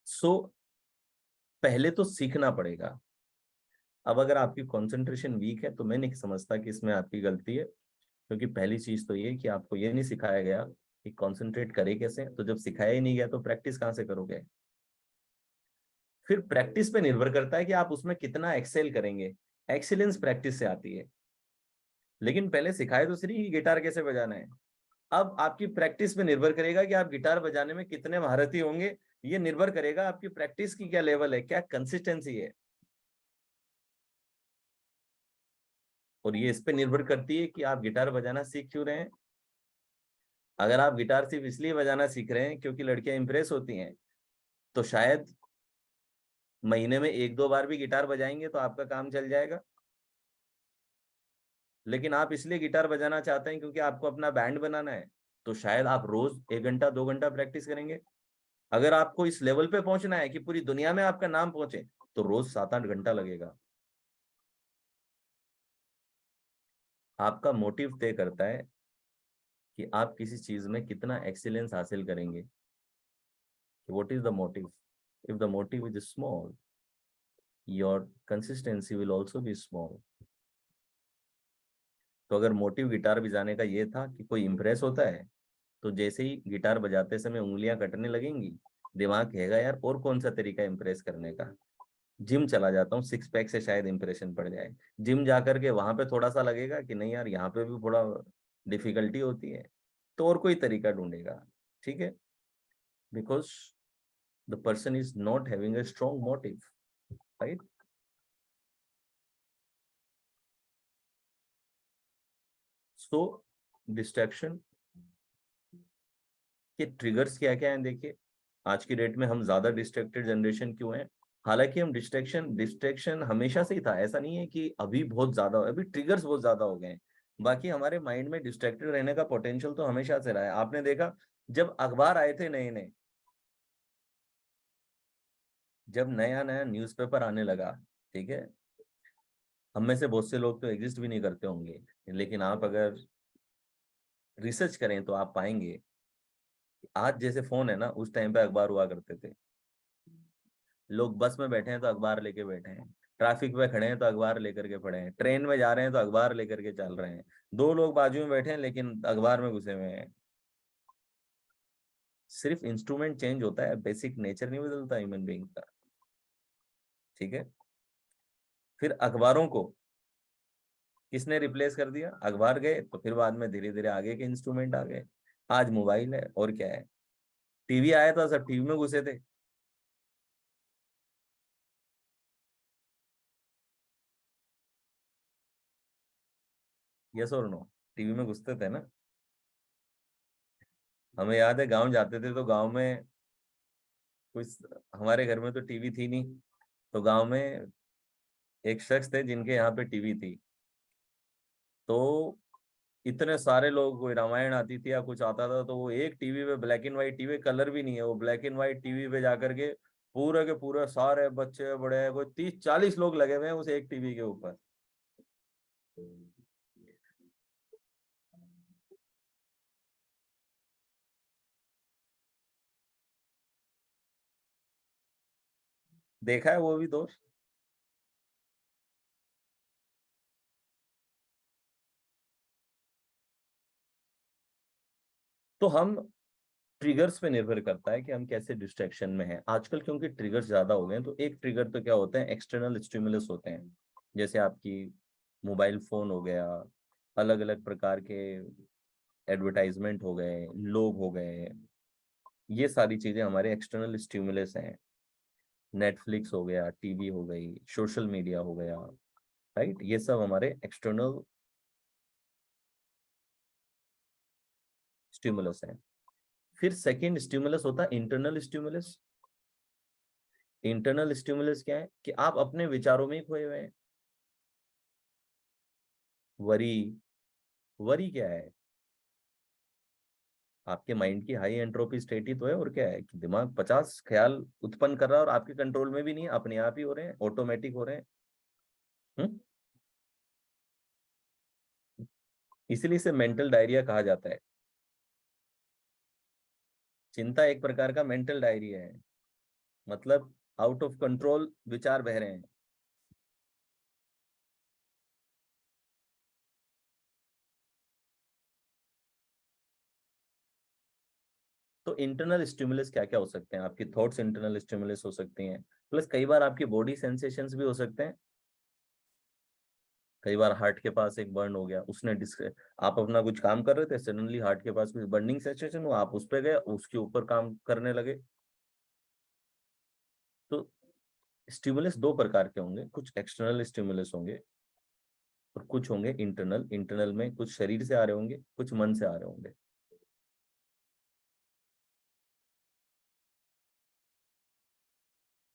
So पहले तो सीखना पड़ेगा। अब अगर आपकी कंसंट्रेशन वीक है तो मैं नहीं समझता कि इसमें आपकी गलती है, क्योंकि पहली चीज तो ये कि आपको ये नहीं सिखाया गया कि कंसंट्रेट करे कैसे। तो जब सिखाया ही नहीं गया तो प्रैक्टिस कहाँ से करोगे। फिर प्रैक्टिस पे निर्भर करता है कि आप उसमें कितना एक्सेल करेंगे। एक्सीलेंस प्रैक्टिस से आती है, लेकिन पहले सिखाए तो सही कि गिटार कैसे बजाना है। अब आपकी प्रैक्टिस पे निर्भर करेगा कि आप गिटार बजाने में कितने महारथी होंगे। ये निर्भर करेगा आपकी प्रैक्टिस की क्या लेवल है, क्या कंसिस्टेंसी है। और ये इस पे निर्भर करती है कि आप गिटार बजाना सीख क्यों रहे हैं। अगर आप गिटार सिर्फ इसलिए बजाना सीख रहे हैं क्योंकि लड़कियां इंप्रेस होती हैं, तो शायद महीने में एक दो बार भी गिटार बजाएंगे तो आपका काम चल जाएगा। लेकिन आप इसलिए गिटार बजाना चाहते हैं क्योंकि आपको अपना बैंड बनाना है, तो शायद आप रोज 1 घंटा 2 घंटा प्रैक्टिस करेंगे। अगर आपको इस लेवल पे पहुंचना है कि पूरी दुनिया में आपका नाम पहुंचे, तो रोज 7-8 घंटा लगेगा। आपका मोटिव तय करता है कि आप किसी चीज में कितना एक्सीलेंस हासिल करेंगे। What is the motive. If the motive is small, your consistency will also be small. तो अगर मोटिव गिटार बजाने का ये था कि कोई इंप्रेस होता है, तो जैसे ही गिटार बजाते समय उंगलियां कटने लगेंगी, दिमाग कहेगा यार और कौन सा तरीका इंप्रेस करने का। जिम चला जाता हूँ, 6 पैक से शायद इंप्रेशन पड़ जाए। जिम जाकर के वहां पे थोड़ा सा लगेगा कि नहीं यार यहाँ पे भी थोड़ा डिफिकल्टी होती है, तो और कोई तरीका ढूंढेगा। ठीक है, because the person is not having a strong motive. Right. So distraction के ट्रिगर्स क्या क्या हैं देखिए। आज की डेट में हम ज्यादा डिस्ट्रैक्टेड जनरेशन क्यों है। हालांकि हम डिस्ट्रैक्शन हमेशा से ही था, ऐसा नहीं है कि अभी बहुत ज्यादा, अभी ट्रिगर्स बहुत ज्यादा हो गए हैं। बाकी हमारे माइंड में डिस्ट्रैक्टेड रहने का पोटेंशियल तो हमेशा से रहा है। आपने देखा जब अखबार आए थे नए नए, जब नया नया न्यूज़पेपर आने लगा, ठीक है, हम में से बहुत से लोग तो एग्जिस्ट भी नहीं करते होंगे, लेकिन आप अगर रिसर्च करें तो आप पाएंगे आज जैसे फोन है ना, उस टाइम पे अखबार हुआ करते थे। लोग बस में बैठे हैं तो अखबार लेके बैठे हैं, ट्रैफिक में खड़े हैं तो अखबार लेकर के पड़े हैं, ट्रेन में जा रहे हैं तो अखबार लेकर के चल रहे हैं। दो लोग बाजू में बैठे हैं लेकिन अखबार में घुसे हुए हैं। सिर्फ इंस्ट्रूमेंट चेंज होता है, बेसिक नेचर नहीं बदलता ह्यूमन बीइंग का। ठीक है। फिर अखबारों को किसने रिप्लेस कर दिया, अखबार गए तो फिर बाद में धीरे धीरे आगे के इंस्ट्रूमेंट आ गए। आज मोबाइल है और क्या है। टीवी आया था, सब टीवी में घुसे थे। यस और नो, टीवी में घुसते थे ना। हमें याद है गांव जाते थे तो गांव में कुछ, हमारे घर में तो टीवी थी नहीं, तो गांव में एक शख्स थे जिनके यहाँ पे टीवी थी। तो इतने सारे लोग, कोई रामायण आती थी या कुछ आता था तो वो एक टीवी पे, black and white TV, colour भी नहीं है, वो ब्लैक एंड व्हाइट टीवी पे जाकर के पूरे के पूरे सारे बच्चे बड़े कोई 30-40 लोग लगे हुए हैं उस एक टीवी के ऊपर। देखा है वो भी दोस्त। तो हम ट्रिगर्स पे निर्भर करता है कि हम कैसे डिस्ट्रैक्शन में हैं आजकल, क्योंकि ट्रिगर्स ज्यादा हो गए हैं। तो एक ट्रिगर तो क्या होता है, एक्सटर्नल स्टिमुलस होते हैं, जैसे आपकी मोबाइल फोन हो गया, अलग अलग प्रकार के एडवर्टाइजमेंट हो गए, लोग हो गए, ये सारी चीजें हमारे एक्सटर्नल स्टिमुलस हैं। नेटफ्लिक्स हो गया, टीवी हो गई, सोशल मीडिया हो गया। राइट, ये सब हमारे एक्सटर्नल स्टिमुलस हैं। फिर सेकंड स्टिमुलस होता है इंटरनल स्टिमुलस। इंटरनल स्टिमुलस क्या है कि आप अपने विचारों में ही खोए हुए हैं। वरी, वरी क्या है, आपके माइंड की हाई एंट्रोपी स्टेट ही तो है, और क्या है कि दिमाग 50 ख्याल उत्पन्न कर रहा है और आपके कंट्रोल में भी नहीं है, अपने आप ही हो रहे हैं, ऑटोमेटिक हो रहे हैं। इसीलिए इसे मेंटल डायरिया कहा जाता है। चिंता एक प्रकार का मेंटल डायरिया है, मतलब आउट ऑफ कंट्रोल विचार बह रहे हैं। तो इंटरनल स्टिमुलस क्या क्या हो सकते हैं? आपकी थॉट्स इंटरनल स्टिमुलस हो सकती हैं, प्लस कई बार आपकी बॉडी सेंसेशंस भी हो सकते हैं। कई बार हार्ट के पास एक बर्न हो गया, उसने आप अपना कुछ काम कर रहे थे, सडनली हार्ट के पास कुछ बर्निंग सेंसेशन हुआ, आप उस पर गए, उसके ऊपर काम करने लगे। तो स्टिमुलस दो प्रकार के होंगे, कुछ एक्सटर्नल स्टिमुलस होंगे और कुछ होंगे इंटरनल। इंटरनल में कुछ शरीर से आ रहे होंगे, कुछ मन से आ रहे होंगे।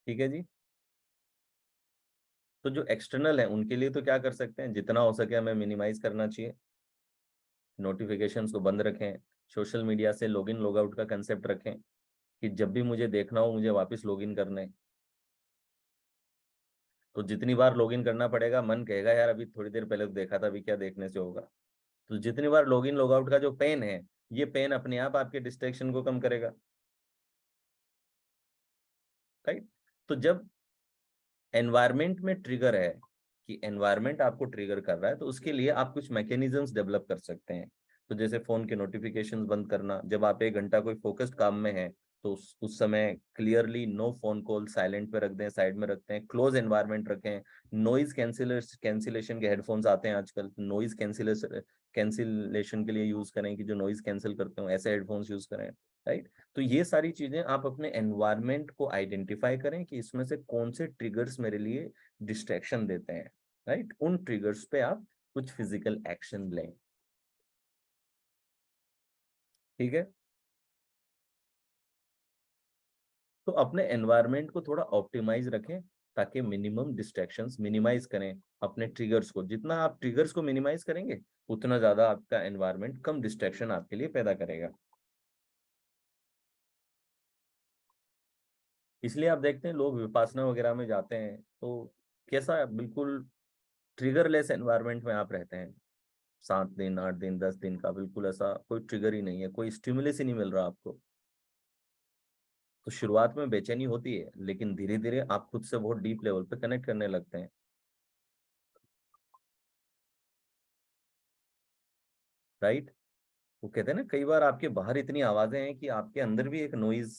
ठीक है जी। तो जो एक्सटर्नल है उनके लिए तो क्या कर सकते हैं, जितना हो सके हमें मिनिमाइज करना चाहिए। नोटिफिकेशंस को बंद रखें, सोशल मीडिया से लॉगिन लॉग आउट का कंसेप्ट रखें कि जब भी मुझे देखना हो मुझे वापस लॉगिन करना है। तो जितनी बार लॉगिन करना पड़ेगा, मन कहेगा यार अभी थोड़ी देर पहले तो देखा था, अभी क्या देखने से होगा। तो जितनी बार लॉगिन लॉग आउट का जो पेन है, ये पेन अपने आप आपके डिस्ट्रैक्शन को कम करेगा। राइट। तो जब एनवायरमेंट में ट्रिगर है कि एनवायरनमेंट आपको ट्रिगर कर रहा है, तो उसके लिए आप कुछ मैकेनिज्म्स डेवलप कर सकते हैं। तो जैसे फोन के नोटिफिकेशंस बंद करना, जब आप 1 घंटा कोई फोकस्ड काम में है तो उस समय clearly no phone call, silent पे रख दें, साइड में रखते हैं, क्लोज एनवायरनमेंट रखें। नॉइज कैंसिलेशन के हेडफोन्स आते हैं आजकल, नॉइज कैंसिलेशन के लिए यूज करें कि जो नॉइज कैंसिल करते हो, ऐसे हेडफोन्स यूज करें। राइट। तो ये सारी चीजें आप अपने एनवायरनमेंट को आइडेंटिफाई करें कि इसमें से कौन से ट्रिगर्स मेरे लिए डिस्ट्रैक्शन देते हैं। राइट। उन ट्रिगर्स पे आप कुछ फिजिकल एक्शन लें। ठीक है। तो अपने एनवायरनमेंट को थोड़ा ऑप्टिमाइज रखें ताकि मिनिमम डिस्ट्रैक्शंस मिनिमाइज करें। अपने ट्रिगर्स को, जितना आप ट्रिगर्स को मिनिमाइज करेंगे उतना ज्यादा आपका एनवायरनमेंट कम डिस्ट्रैक्शन आपके लिए पैदा करेगा। इसलिए आप देखते हैं लोग विपासना वगैरह में जाते हैं तो कैसा बिल्कुल ट्रिगरलेस एनवायरनमेंट में आप रहते हैं। 7 दिन 8 दिन 10 दिन का बिल्कुल ऐसा कोई ट्रिगर ही नहीं है, कोई स्टिमुलस ही नहीं मिल रहा आपको। तो शुरुआत में बेचैनी होती है, लेकिन धीरे धीरे आप खुद से बहुत डीप लेवल पे कनेक्ट करने लगते हैं। राइट। वो कहते हैं ना, कई बार आपके बाहर इतनी आवाजें हैं कि आपके अंदर भी एक नॉइज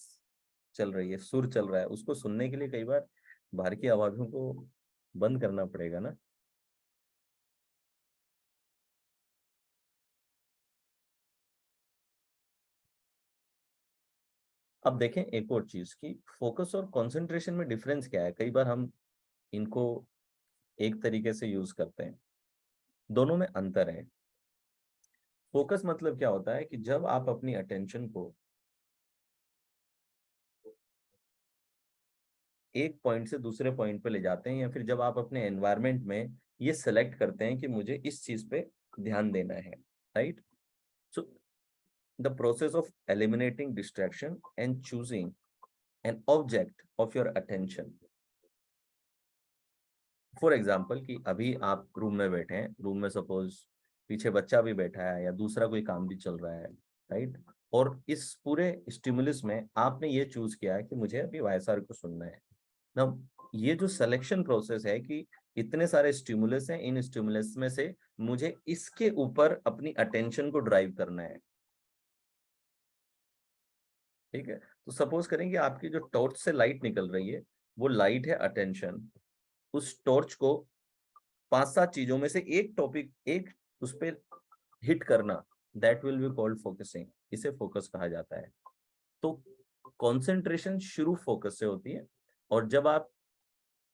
चल रही है, सुर चल रहा है, उसको सुनने के लिए कई बार बाहर की आवाजों को बंद करना पड़ेगा ना। अब देखें एक और चीज की, फोकस और कंसंट्रेशन में डिफरेंस क्या है। कई बार हम इनको एक तरीके से यूज करते हैं, दोनों में अंतर है। फोकस मतलब क्या होता है कि जब आप अपनी अटेंशन को एक पॉइंट से दूसरे पॉइंट पे ले जाते हैं, या फिर जब आप अपने एनवायरनमेंट में ये सेलेक्ट करते हैं कि मुझे इस चीज पे ध्यान देना है। Right. So the process of eliminating distraction and choosing an object of your attention. For example कि अभी आप रूम में बैठे हैं, रूम में सपोज पीछे बच्चा भी बैठा है या दूसरा कोई काम भी चल रहा है। राइट। और इस पूरे स्टिमुलस में आपने ये चूज किया है कि मुझे अभी वाईएसआर को सुनना है ना। ये जो सिलेक्शन प्रोसेस है कि इतने सारे स्टिमुलस हैं, इन स्टिमुलस में से मुझे इसके ऊपर अपनी अटेंशन को ड्राइव करना है। ठीक है। तो सपोज करें कि आपकी जो टॉर्च से लाइट निकल रही है, वो लाइट है अटेंशन। उस टॉर्च को 5-7 चीजों में से एक टॉपिक, एक उस पर हिट करना, that will be called focusing. इसे फोकस कहा जाता है। तो कंसंट्रेशन शुरू फोकस से होती है। और जब आप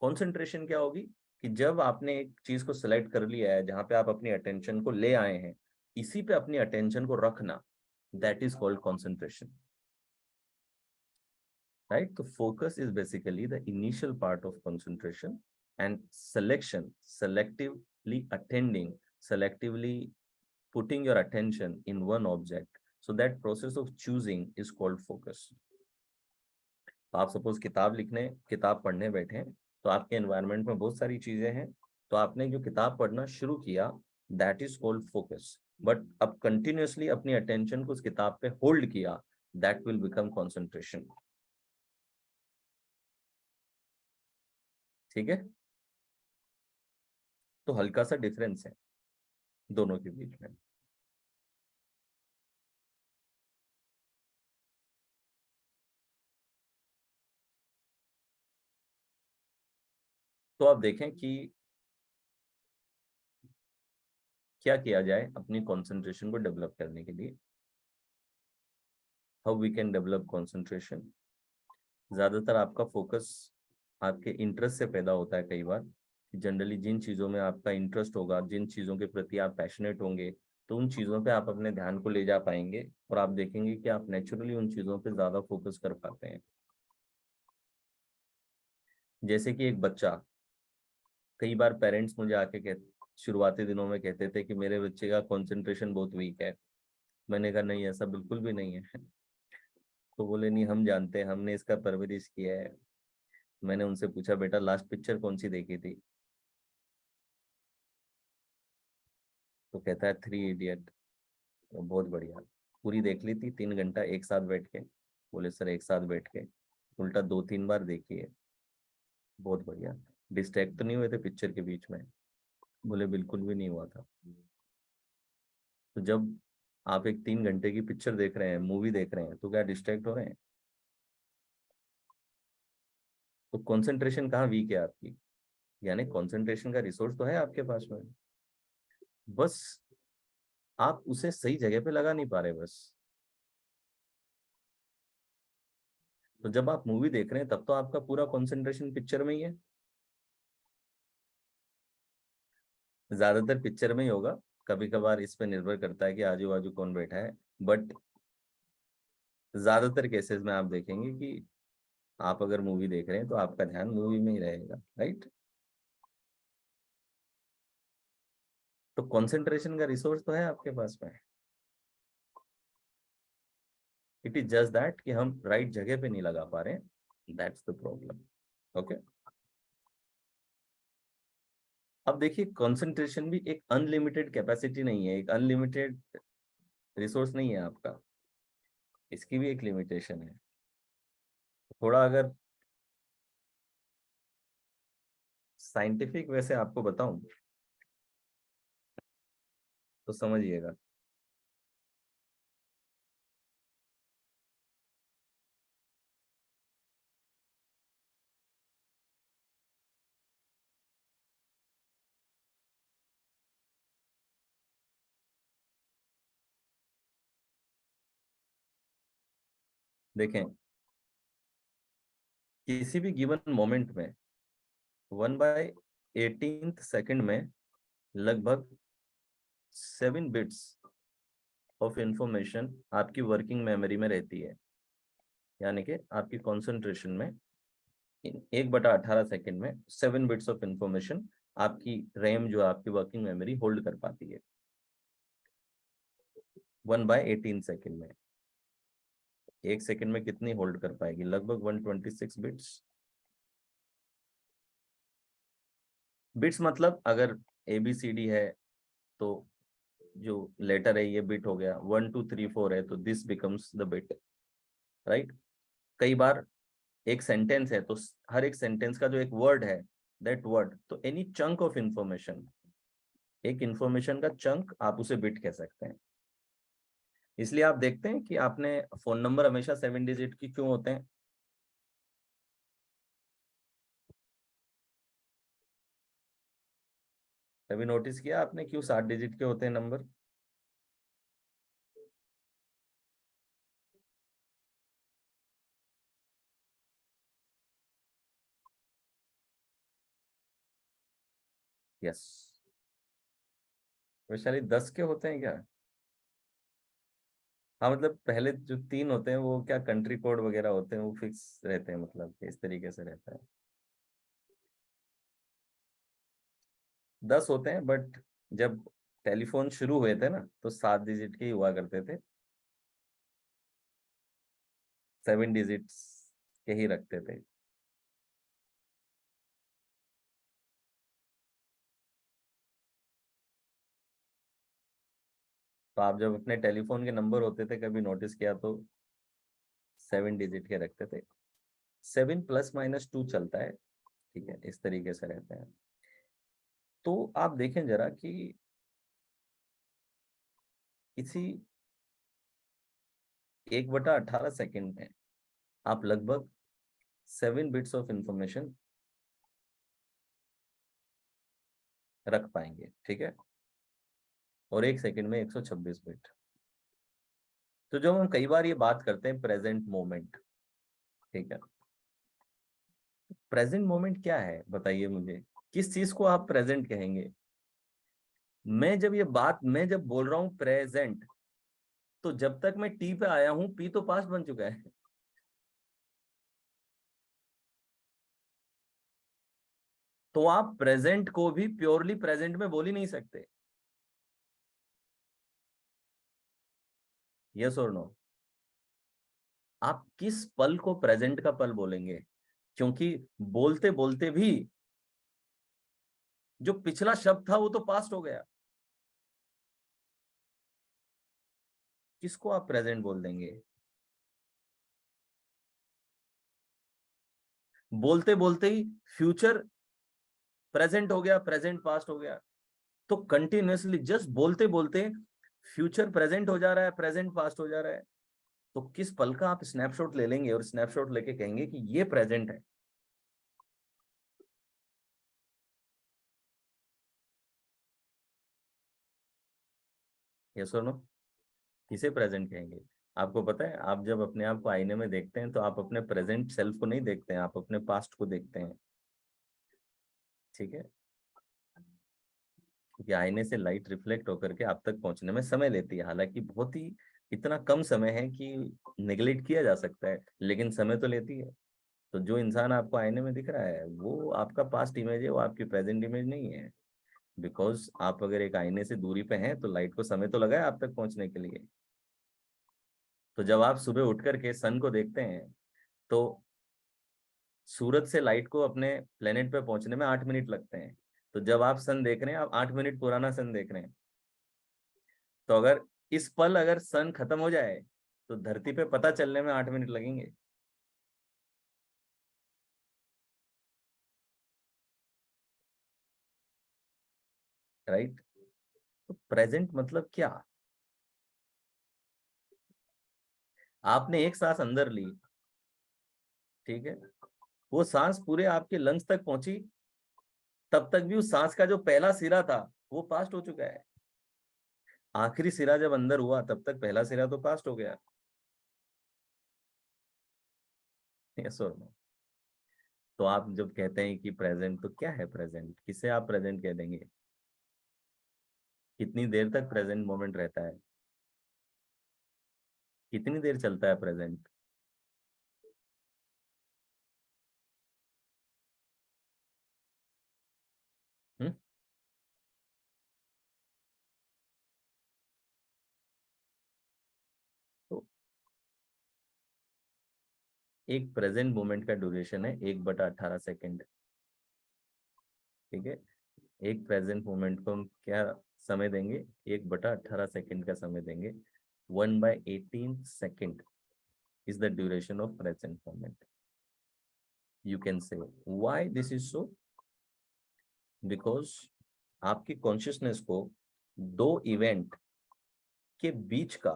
कंसंट्रेशन क्या होगी कि जब आपने एक चीज को सिलेक्ट कर लिया है जहां पे आप अपनी अटेंशन को ले आए हैं, इसी पे अपनी अटेंशन को रखना, that is called concentration. Right. तो focus is basically the initial part of concentration, and selection, selectively attending, selectively putting your attention in one object So that process of choosing is called focus. आप suppose किताब पढ़ने बैठे हैं, तो आपके environment में बहुत सारी चीजें हैं, तो आपने जो किताब पढ़ना शुरू किया, that is called focus. But अब कंटिन्यूअसली अपनी अटेंशन को उस किताब पे होल्ड किया, दैट विल बिकम कंसंट्रेशन. ठीक है, तो हल्का सा डिफरेंस है दोनों के बीच में. तो आप देखें कि क्या किया जाए अपनी कंसंट्रेशन को डेवलप करने के लिए. How we can develop concentration. ज्यादातर आपका फोकस आपके इंटरेस्ट से पैदा होता है. कई बार जनरली जिन चीज़ों में आपका इंटरेस्ट होगा, जिन चीज़ों के प्रति आप पैशनेट होंगे, तो उन चीज़ों पे आप अपने ध्यान को ले जा पाएंगे और आप देखेंगे कि आप नेचुरली उन चीज़ों पे ज़्यादा फोकस कर पाते हैं. जैसे कि एक बच्चा, कई बार पेरेंट्स मुझे आके शुरुआती दिनों में कहते थे कि मेरे बच्चे का कंसंट्रेशन बहुत वीक है. मैंने कहा नहीं, ऐसा बिल्कुल भी नहीं है. तो बोले नहीं, हम जानते हैं, हमने इसका परवरिश किया है. मैंने उनसे पूछा, बेटा लास्ट पिक्चर कौन सी देखी थी? तो कहता है 3 इडियट. तो बहुत बढ़िया, पूरी देख ली थी 3 घंटा एक साथ बैठ के? बोले सर एक साथ बैठ के उल्टा 2-3 बार देखी है. बहुत बढ़िया, डिस्ट्रैक्ट तो नहीं हुए थे पिक्चर के बीच में? बोले बिल्कुल भी नहीं हुआ था. तो जब आप एक 3 घंटे की पिक्चर देख रहे हैं, मूवी देख रहे हैं, तो क्या डिस्ट्रैक्ट हो रहे हैं? तो कंसंट्रेशन कहाँ वीक है आपकी? यानी कंसंट्रेशन का रिसोर्स तो है आपके पास में, बस आप उसे सही जगह पे लगा नहीं पा रहे बस. तो जब आप मूवी देख रहे हैं तब तो आपका पूरा कंसंट्रेशन पिक्चर में ही है. ज्यादातर पिक्चर में ही होगा, कभी कभार इस पे निर्भर करता है कि आजू बाजू कौन बैठा है. बट ज्यादातर केसेस में आप देखेंगे कि आप अगर मूवी देख रहे हैं तो आपका ध्यान मूवी में ही रहेगा. राइट. तो कंसंट्रेशन का रिसोर्स तो है आपके पास में. इट इज जस्ट दैट कि हम राइट जगह पे नहीं लगा पा रहे हैं. That's the problem. ओके. अब देखिए, कंसंट्रेशन भी एक अनलिमिटेड कैपेसिटी नहीं है, एक अनलिमिटेड रिसोर्स नहीं है आपका. इसकी भी एक लिमिटेशन है. थोड़ा अगर साइंटिफिक वैसे आपको बताऊं तो समझिएगा. देखें, किसी भी गिवन मोमेंट में 1/18 सेकंड में लगभग 7 बिट्स ऑफ इंफॉर्मेशन आपकी वर्किंग मेमोरी में रहती है. यानी कि आपकी कंसंट्रेशन में 1/18 सेकंड में 7 बिट्स ऑफ इंफॉर्मेशन आपकी रैम जो आपकी वर्किंग मेमोरी होल्ड कर पाती है. 1/18 सेकंड में, 1 सेकंड में कितनी होल्ड कर पाएगी? लगभग 126 बिट्स. बिट्स मतलब अगर ABCD है तो जो लेटर है ये बिट हो गया. 1 2 3 4 है तो this becomes the bit. Right. कई बार एक सेंटेंस है तो हर एक सेंटेंस का जो एक वर्ड है, दैट वर्ड, तो एनी चंक ऑफ इंफॉर्मेशन, एक इंफॉर्मेशन का चंक, आप उसे बिट कह सकते हैं. इसलिए आप देखते हैं कि आपने फोन नंबर हमेशा 7 डिजिट की क्यों होते हैं? कभी नोटिस किया आपने क्यों 7 डिजिट के होते हैं नंबर? यस. वैशाली 10 के होते हैं क्या? हाँ, मतलब पहले जो 3 होते हैं वो क्या कंट्री कोड वगैरह होते हैं, वो फिक्स रहते हैं, मतलब इस तरीके से रहता है. 10 होते हैं, बट जब टेलीफोन शुरू हुए थे ना तो 7 डिजिट के ही हुआ करते थे. 7 डिजिट्स के ही रखते थे। तो आप जब अपने टेलीफोन के नंबर होते थे, कभी नोटिस किया तो 7 डिजिट के रखते थे। 7 +- 2 चलता है, ठीक है, इस तरीके से रहता है। तो आप देखें जरा कि किसी 1/18 सेकंड में आप लगभग 7 बिट्स ऑफ इंफॉर्मेशन रख पाएंगे, ठीक है, और 1 सेकंड में 126 बिट। तो जब हम कई बार ये बात करते हैं प्रेजेंट मोमेंट, ठीक है, प्रेजेंट मोमेंट क्या है बताइए मुझे, किस चीज को आप प्रेजेंट कहेंगे? मैं जब बोल रहा हूं प्रेजेंट, तो जब तक मैं टी पे आया हूं, पी तो पास्ट बन चुका है। तो आप प्रेजेंट को भी प्योरली प्रेजेंट में बोल ही नहीं सकते। यस और नो? आप किस पल को प्रेजेंट का पल बोलेंगे? क्योंकि बोलते बोलते भी जो पिछला शब्द था वो तो पास्ट हो गया। किसको आप प्रेजेंट बोल देंगे? बोलते बोलते ही फ्यूचर प्रेजेंट हो गया, प्रेजेंट पास्ट हो गया। तो कंटिन्यूअसली जस्ट बोलते बोलते फ्यूचर प्रेजेंट हो जा रहा है, प्रेजेंट पास्ट हो जा रहा है। तो किस पल का आप स्नैपशॉट ले लेंगे और स्नैपशॉट लेके कहेंगे कि ये प्रेजेंट है? यस और नो? किसे प्रेजेंट कहेंगे? आपको पता है, आप जब अपने आप को आईने में देखते हैं तो आप अपने प्रेजेंट सेल्फ को नहीं देखते हैं, आप अपने पास्ट को देखते हैं, ठीक है, क्योंकि आईने से लाइट रिफ्लेक्ट होकर के आप तक पहुंचने में समय लेती है। हालांकि बहुत ही इतना कम समय है कि नेग्लेक्ट किया जा सकता है, लेकिन समय तो लेती है। तो जो इंसान आपको आईने में दिख रहा है वो आपका पास्ट इमेज है, वो आपकी प्रेजेंट इमेज नहीं है। बिकॉज आप अगर एक आईने से दूरी पे हैं तो लाइट को समय तो लगा है आप तक पहुंचने के लिए। तो जब आप सुबह उठ करके सन को देखते हैं तो सूरज से लाइट को अपने प्लेनेट पे पहुंचने में 8 मिनट लगते हैं। तो जब आप सन देख रहे हैं, आप 8 मिनट पुराना सन देख रहे हैं। तो अगर इस पल अगर सन खत्म हो जाए तो धरती पे पता चलने में 8 मिनट लगेंगे। राइट? तो प्रेजेंट मतलब क्या? आपने एक सांस अंदर ली, ठीक है, वो सांस पूरे आपके लंग्स तक पहुंची, तब तक भी उस सांस का जो पहला सिरा था वो पास्ट हो चुका है। आखिरी सिरा जब अंदर हुआ तब तक पहला सिरा तो पास्ट हो गया। यस और नो? तो आप जब कहते हैं कि प्रेजेंट, तो क्या है प्रेजेंट? किसे आप प्रेजेंट कह देंगे? कितनी देर तक प्रेजेंट मोमेंट रहता है? कितनी देर चलता है प्रेजेंट? हम्म? तो एक प्रेजेंट मोमेंट का ड्यूरेशन है 1/18 सेकेंड, ठीक है। एक प्रेजेंट मोमेंट को हम क्या समय देंगे? 1/18 सेकेंड का समय देंगे। 1/18 second is the duration of present moment. You can say why this is so? Because आपकी कॉन्शियसनेस को दो इवेंट के बीच का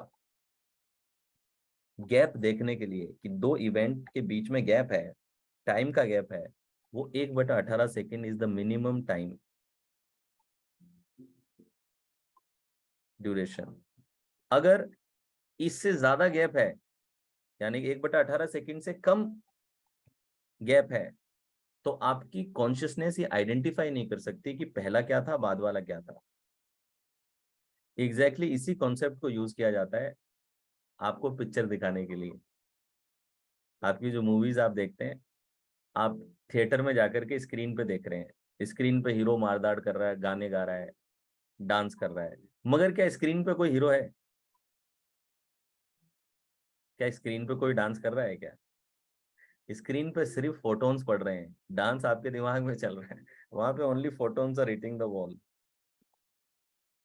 गैप देखने के लिए, कि दो इवेंट के बीच में गैप है, टाइम का गैप है, वो 1/18 second is the minimum time duration. अगर इससे ज्यादा गैप है, यानी कि 1/18 सेकेंड से कम गैप है, तो आपकी कॉन्शियसनेस ये आइडेंटिफाई नहीं कर सकती कि पहला क्या था, बाद वाला क्या था। एग्जैक्टली इसी कॉन्सेप्ट को यूज किया जाता है आपको पिक्चर दिखाने के लिए। आपकी जो मूवीज आप देखते हैं, आप थिएटर में जाकर के स्क्रीन पे देख रहे हैं, स्क्रीन पे हीरो मारदाड़ कर रहा है, गाने गा रहा है, डांस कर रहा है, मगर क्या स्क्रीन पे कोई हीरो है? क्या स्क्रीन पे कोई डांस कर रहा है क्या? स्क्रीन पे सिर्फ फोटोन्स पड़ रहे हैं, डांस आपके दिमाग में चल रहा है। वहां पे only photons are hitting the wall.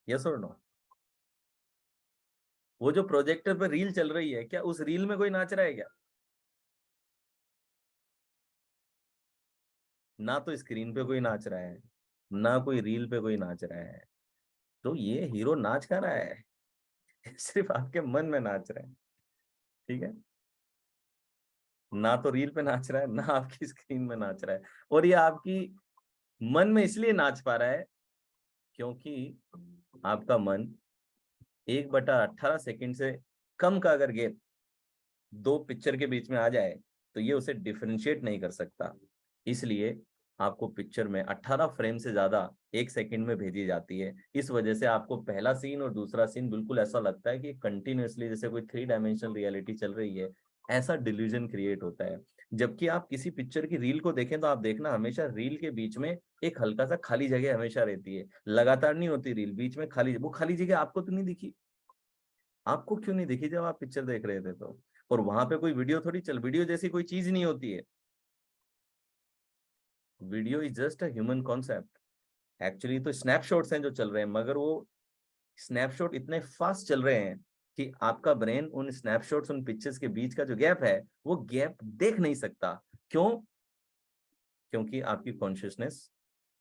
Yes और नो? वो जो प्रोजेक्टर पे रील चल रही है, क्या उस रील में कोई नाच रहा है क्या? ना तो स्क्रीन पे कोई नाच रहा है, ना कोई रील पे कोई नाच रहा है। तो ये हीरो नाच कर रहा है, सिर्फ आपके मन में नाच रहा है। ठीक है? ना तो रील पे नाच रहा है, ना आपकी स्क्रीन में नाच रहा है। और ये आपकी मन में इसलिए नाच पा रहा है क्योंकि आपका मन 1/18 सेकंड से कम का अगर गैप दो पिक्चर के बीच में आ जाए तो ये उसे डिफरेंशिएट नहीं कर सकता। इसलिए आपको पिक्चर में 18 फ्रेम से ज्यादा 1 सेकंड में भेजी जाती है। इस वजह से आपको पहला सीन और दूसरा सीन बिल्कुल ऐसा लगता है कि कंटिन्यूअसली जैसे कोई 3 डायमेंशनल रियलिटी चल रही है। ऐसा डिल्यूजन क्रिएट होता है। जबकि आप किसी पिक्चर की रील को देखें तो आप देखना हमेशा रील के बीच में एक हल्का सा खाली जगह हमेशा रहती है। लगातार नहीं होती रील, बीच में खाली, वो खाली जगह आपको तो नहीं दिखी? आपको क्यों नहीं दिखी जब आप पिक्चर देख रहे थे तो? और वहां पे कोई वीडियो थोड़ी चल, वीडियो जैसी कोई चीज नहीं होती है। Video is just a human concept. Actually तो स्नैपशॉट्स हैं जो चल रहे हैं, मगर वो स्नैपशॉट इतने फास्ट चल रहे हैं कि आपका ब्रेन उन स्नैपशॉट्स, उन पिक्चर्स के बीच का जो गैप है वो गैप देख नहीं सकता। क्यों? क्योंकि आपकी कॉन्शियसनेस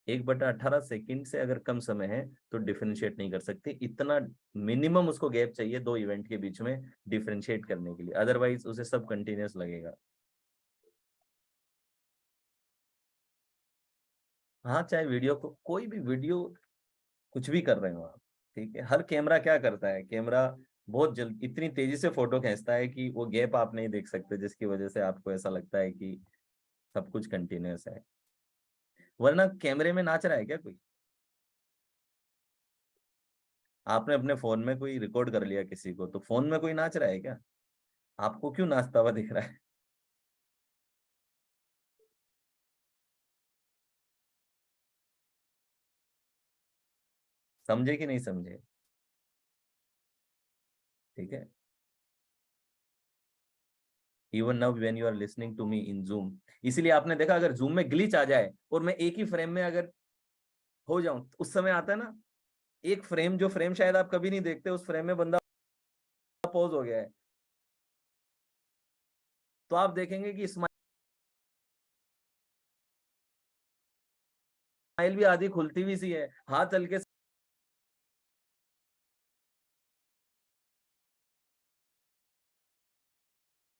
1/18 सेकंड से अगर कम समय है तो डिफरेंशिएट नहीं कर सकती। इतना मिनिमम उसको गैप चाहिए दो इवेंट के बीच में डिफरेंशिएट करने के लिए, अदरवाइज उसे सब कंटिन्यूअस लगेगा। हाँ, चाहे वीडियो को, कोई भी वीडियो, कुछ भी कर रहे हो आप, ठीक है? हर कैमरा क्या करता है, कैमरा बहुत जल्द इतनी तेजी से फोटो खींचता है कि वो गैप आप नहीं देख सकते, जिसकी वजह से आपको ऐसा लगता है कि सब कुछ कंटिन्यूअस है। वरना कैमरे में नाच रहा है क्या कोई? आपने अपने फोन में कोई रिकॉर्ड कर लिया किसी को, तो फोन में कोई नाच रहा है क्या? आपको क्यों नाचता हुआ दिख रहा है? समझे कि नहीं समझे? ठीक है? Even now when you are listening to me in Zoom, इसीलिए आपने देखा अगर जूम में ग्लिच आ जाए और मैं एक ही फ्रेम में अगर हो जाऊं तो उस समय आता है ना, एक फ्रेम, जो फ्रेम शायद आप कभी नहीं देखते, उस फ्रेम में बंदा पॉज हो गया है, तो आप देखेंगे कि स्माइल भी आधी खुलती भी सी है, हाथ हल्के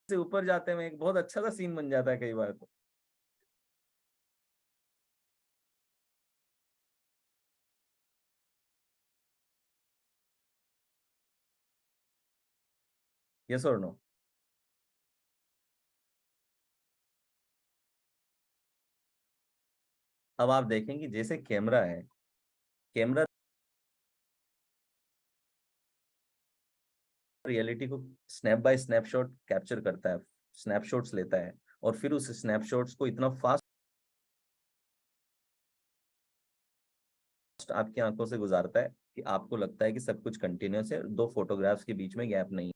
से ऊपर जाते हैं, एक बहुत अच्छा सा सीन बन जाता है कई बार तो। यस और नो? अब आप देखेंगे जैसे कैमरा है, कैमरा रियलिटी को स्नैप बाय स्नैपशॉट कैप्चर करता है, स्नैपशॉट्स लेता है, और फिर उस स्नैपशॉट्स को इतना फास्ट आपकी आंखों से गुजारता है कि आपको लगता है कि सब कुछ कंटिन्यूअस है, दो फोटोग्राफ्स के बीच में गैप नहीं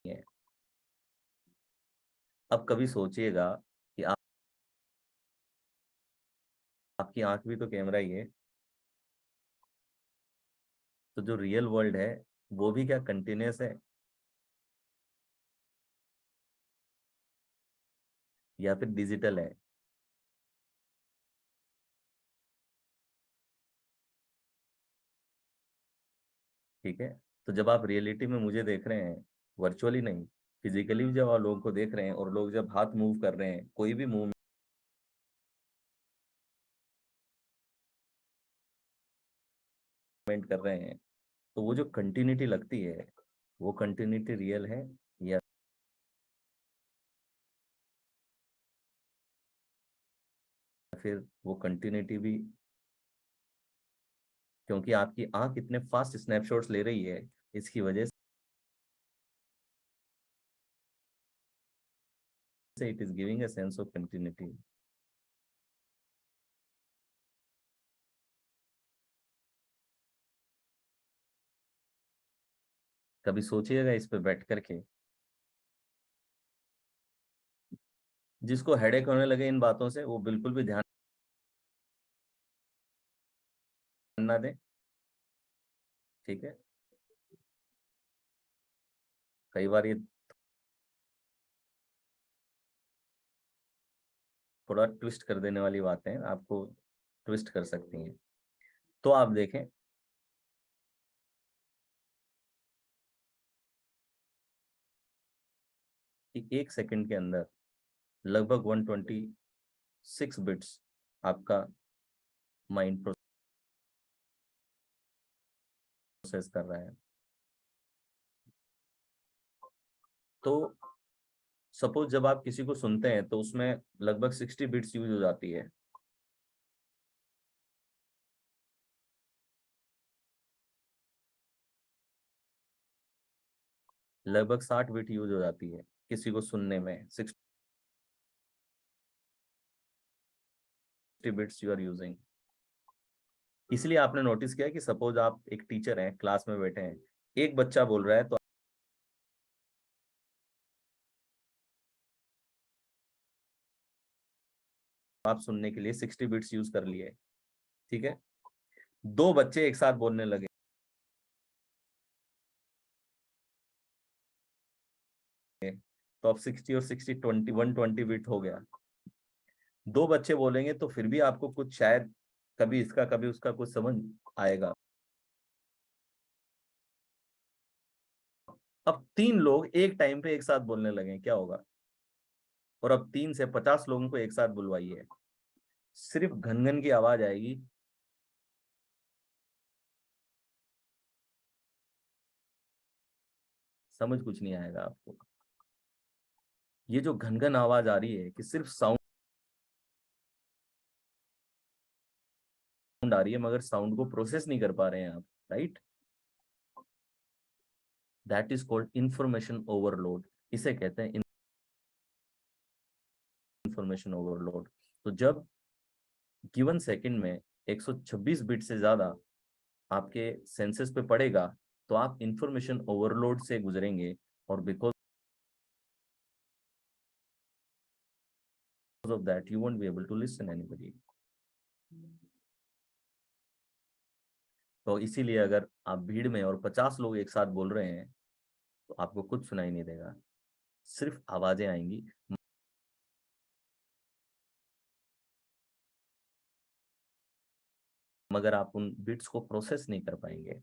है। अब कभी सोचिएगा कि आपकी आंख भी तो कैमरा ही है, तो जो रियल वर्ल्ड है वो भी क्या कंटिन्यूअस है, या फिर डिजिटल है? ठीक है? तो जब आप रियलिटी में मुझे देख रहे हैं, वर्चुअली नहीं, फिजिकली जब आप लोगों को देख रहे हैं, और लोग जब हाथ मूव कर रहे हैं, कोई भी मूवमेंट कर रहे हैं, तो वो जो कंटिन्यूटी लगती है, वो कंटिन्यूटी रियल है, या फिर वो कंटिन्यूटी भी, क्योंकि आपकी आंख इतने फास्ट स्नैपशॉट्स ले रही है, इसकी वजह से it is giving a sense of continuity. कभी सोचिएगा इस पे बैठ करके। जिसको हेडेक होने लगे इन बातों से वो बिल्कुल भी ध्यान ना दें, ठीक है। कई बार ये थोड़ा ट्विस्ट कर देने वाली बातें हैं, आपको ट्विस्ट कर सकती हैं। तो आप देखें कि 1 सेकंड के अंदर लगभग 126 बिट्स आपका माइंड प्रोसेस कर रहा है। तो सपोज जब आप किसी को सुनते हैं तो उसमें लगभग 60 बिट्स यूज हो जाती है। लगभग 60 बिट यूज हो जाती है किसी को सुनने में। 60 बिट्स यू आर यूजिंग। इसलिए आपने नोटिस किया कि सपोज आप एक टीचर हैं, क्लास में बैठे हैं, एक बच्चा बोल रहा है तो आप सुनने के लिए 60 बिट्स यूज कर लिए, ठीक है। दो बच्चे एक साथ बोलने लगे तो अब 60 और 60 120 बिट हो गया। दो बच्चे बोलेंगे तो फिर भी आपको कुछ शायद कभी इसका कभी उसका कुछ समझ आएगा। अब 3 लोग एक टाइम पे एक साथ बोलने लगे, क्या होगा? और अब 3 से 50 लोगों को एक साथ बुलवाइए, सिर्फ घनघन की आवाज आएगी। समझ कुछ नहीं आएगा आपको। ये जो घनघन आवाज आ रही है कि सिर्फ साउंड आ रही है मगर साउंड को प्रोसेस नहीं कर पा रहे हैं आप, right? That is called information overload. इसे कहते हैं इंफॉर्मेशन ओवरलोड। तो जब गिवन सेकंड में 126 बिट से ज्यादा आपके सेंसेस पे पड़ेगा तो आप इंफॉर्मेशन ओवरलोड से गुजरेंगे, और because of that you won't be able to listen anybody. तो इसीलिए अगर आप भीड़ में और 50 लोग एक साथ बोल रहे हैं तो आपको कुछ सुनाई नहीं देगा, सिर्फ आवाजें आएंगी, मगर आप उन बिट्स को प्रोसेस नहीं कर पाएंगे।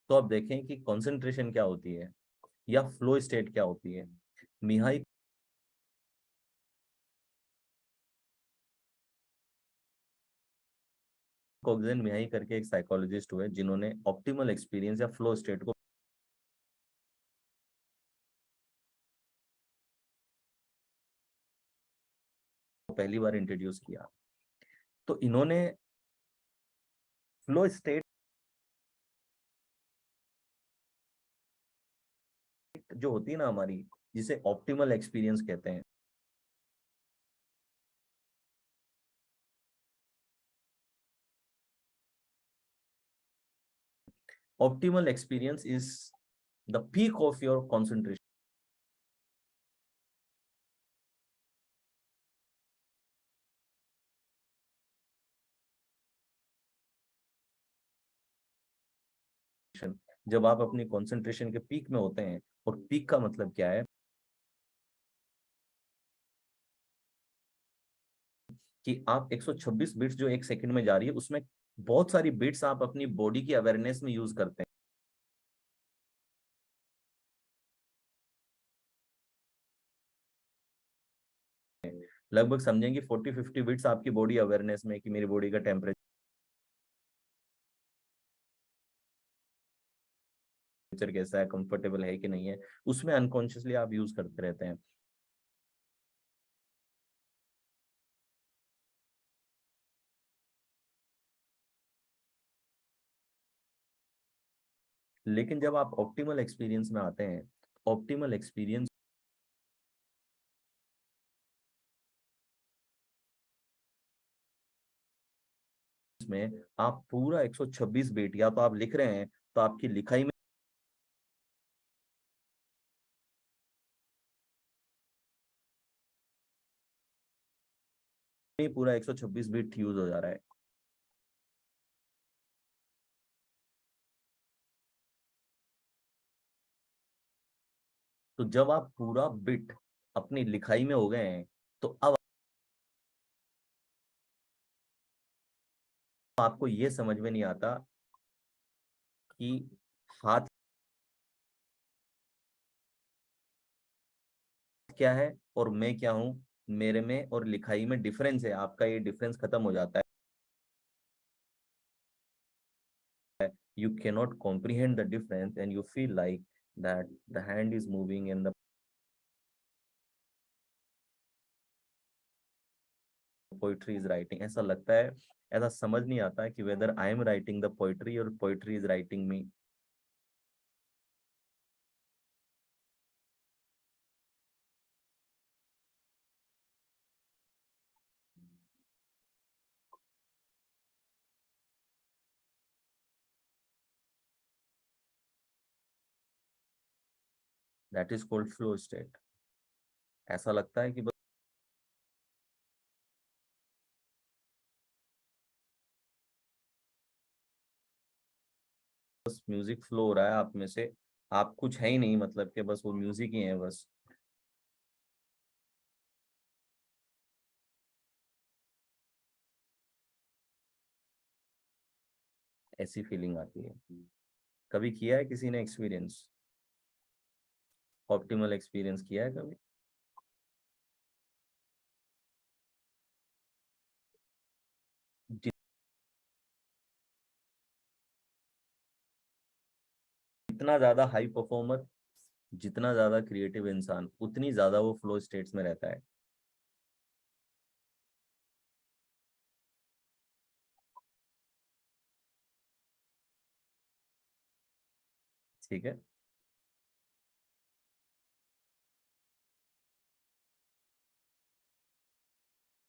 तो अब देखें कि कंसंट्रेशन क्या होती है या फ्लो स्टेट क्या होती है। मिहाई कॉग्जन मिहाई करके एक साइकोलॉजिस्ट हुए जिन्होंने ऑप्टिमल एक्सपीरियंस या फ्लो स्टेट को पहली बार इंट्रोड्यूस किया। तो इन्होंने फ्लो स्टेट जो होती है ना हमारी, जिसे ऑप्टिमल एक्सपीरियंस कहते हैं, optimal experience is the peak of your concentration. जब आप अपनी कंसंट्रेशन के पीक में होते हैं, और पीक का मतलब क्या है कि आप 126 बिट्स जो 1 सेकंड में जा रही है उसमें बहुत सारी बिट्स आप अपनी बॉडी की अवेयरनेस में यूज करते हैं। लगभग समझेंगे 40-50 बिट्स आपकी बॉडी अवेयरनेस में कि मेरी बॉडी का टेम्परेचर कैसा है, कंफर्टेबल है कि नहीं है, उसमें अनकॉन्शियसली आप यूज करते रहते हैं। लेकिन जब आप ऑप्टिमल एक्सपीरियंस में आते हैं, ऑप्टिमल एक्सपीरियंस में आप पूरा 126 बीट या तो आप लिख रहे हैं तो आपकी लिखाई में पूरा 126 बीट यूज हो जा रहा है। तो जब आप पूरा बिट अपनी लिखाई में हो गए हैं तो अब आपको ये समझ में नहीं आता कि हाथ क्या है और मैं क्या हूं, मेरे में और लिखाई में डिफरेंस है, आपका ये डिफरेंस खत्म हो जाता है। You cannot comprehend the difference and you feel like that the hand is moving and the poetry is writing, ऐसा लगता है, ऐसा समझ नहीं आता है कि whether I am writing the poetry or poetry is writing me। That is called flow state। ऐसा लगता है कि बस म्यूजिक फ्लो हो रहा है आप में से, आप कुछ है ही नहीं, मतलब कि बस वो म्यूजिक ही है बस। ऐसी फीलिंग आती है। कभी किया है किसी ने एक्सपीरियंस, ऑप्टिमल एक्सपीरियंस किया है कभी? जितना ज्यादा हाई परफॉर्मर, जितना ज्यादा क्रिएटिव इंसान, उतनी ज्यादा वो फ्लो स्टेट्स में रहता है। ठीक है।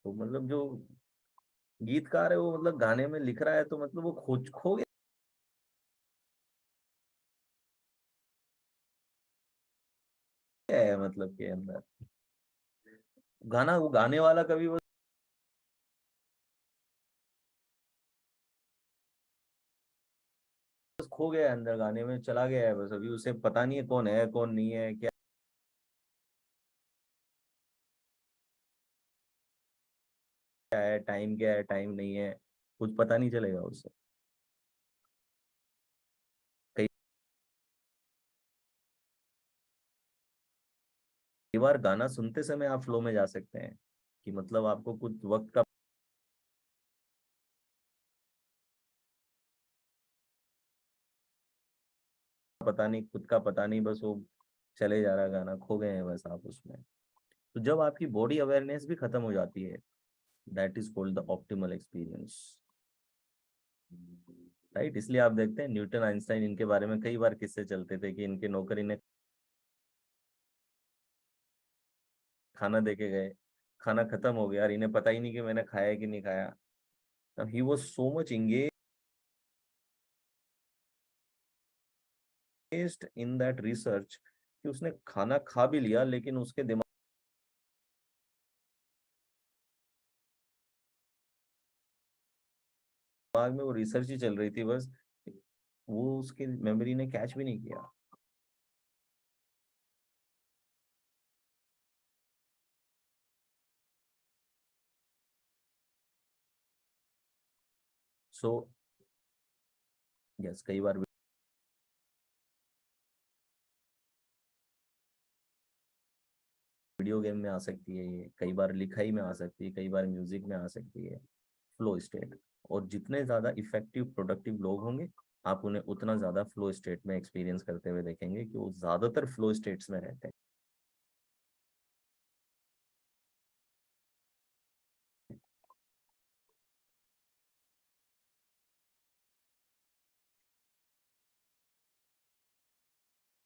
तो मतलब जो गीतकार है वो मतलब गाने में लिख रहा है तो मतलब वो खो गया है, मतलब के अंदर गाना, वो गाने वाला कभी बस खो गया है अंदर, गाने में चला गया है बस, अभी उसे पता नहीं है कौन है कौन नहीं है, क्या है, टाइम क्या है टाइम नहीं है, कुछ पता नहीं चलेगा उससे। कई बार गाना सुनते समय आप फ्लो में जा सकते हैं, कि मतलब आपको कुछ वक्त का पता नहीं, खुद का पता नहीं, बस वो चले जा रहा है गाना, खो गए हैं बस आप उसमें। तो जब आपकी बॉडी अवेयरनेस भी खत्म हो जाती है, that is called the optimal experience. Right, इसलिए आप देखते हैं न्यूटन आइंस्टाइन, इनके बारे में कई बार किस्से चलते थे कि इनके नौकर इन्हें खाना दे के गए, खाना खत्म हो गया और इन्हें पता ही नहीं कि मैंने खाया है कि नहीं खाया। He was so much engaged in that research कि उसने खाना खा भी लिया लेकिन उसके दिमाग में वो रिसर्च ही चल रही थी बस, वो उसकी मेमोरी ने कैच भी नहीं किया। सो यस, कई बार वीडियो गेम में आ सकती है ये, कई बार लिखाई में आ सकती है, कई बार म्यूजिक में आ सकती है फ्लो स्टेट। और जितने ज्यादा इफेक्टिव प्रोडक्टिव लोग होंगे, आप उन्हें उतना ज्यादा फ्लो स्टेट में एक्सपीरियंस करते हुए देखेंगे कि वो ज्यादातर फ्लो स्टेट्स में रहते हैं।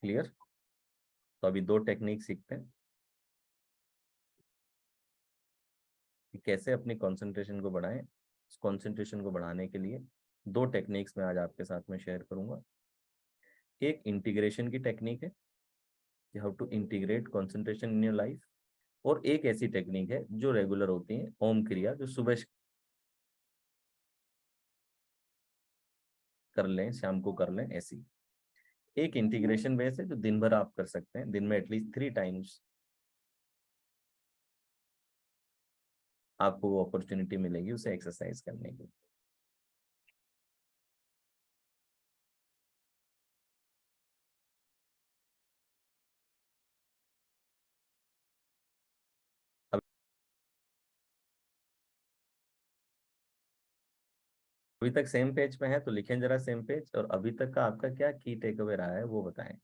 क्लियर? तो अभी दो टेक्निक सीखते हैं कि कैसे अपनी कंसंट्रेशन को बढ़ाएं कंसंट्रेशन को बढ़ाने के लिए 2 टेक्निक्स मैं आज आपके साथ में शेयर करूंगा। एक इंटीग्रेशन की टेक्निक है, how to integrate concentration in your life, और एक ऐसी टेक्निक है जो रेगुलर होती है, ओम क्रिया, जो सुबह कर लें, शाम को कर लें, ऐसी। एक इंटीग्रेशन बेस है जो दिन भर आप कर सकते हैं, दिन में एटलीस्ट 3 टाइम्स आपको वो अपॉर्चुनिटी मिलेगी उसे एक्सरसाइज करने की। अभी तक सेम पेज पे है तो लिखें जरा सेम पेज, और अभी तक का आपका क्या की टेक अवे रहा है वो बताएं।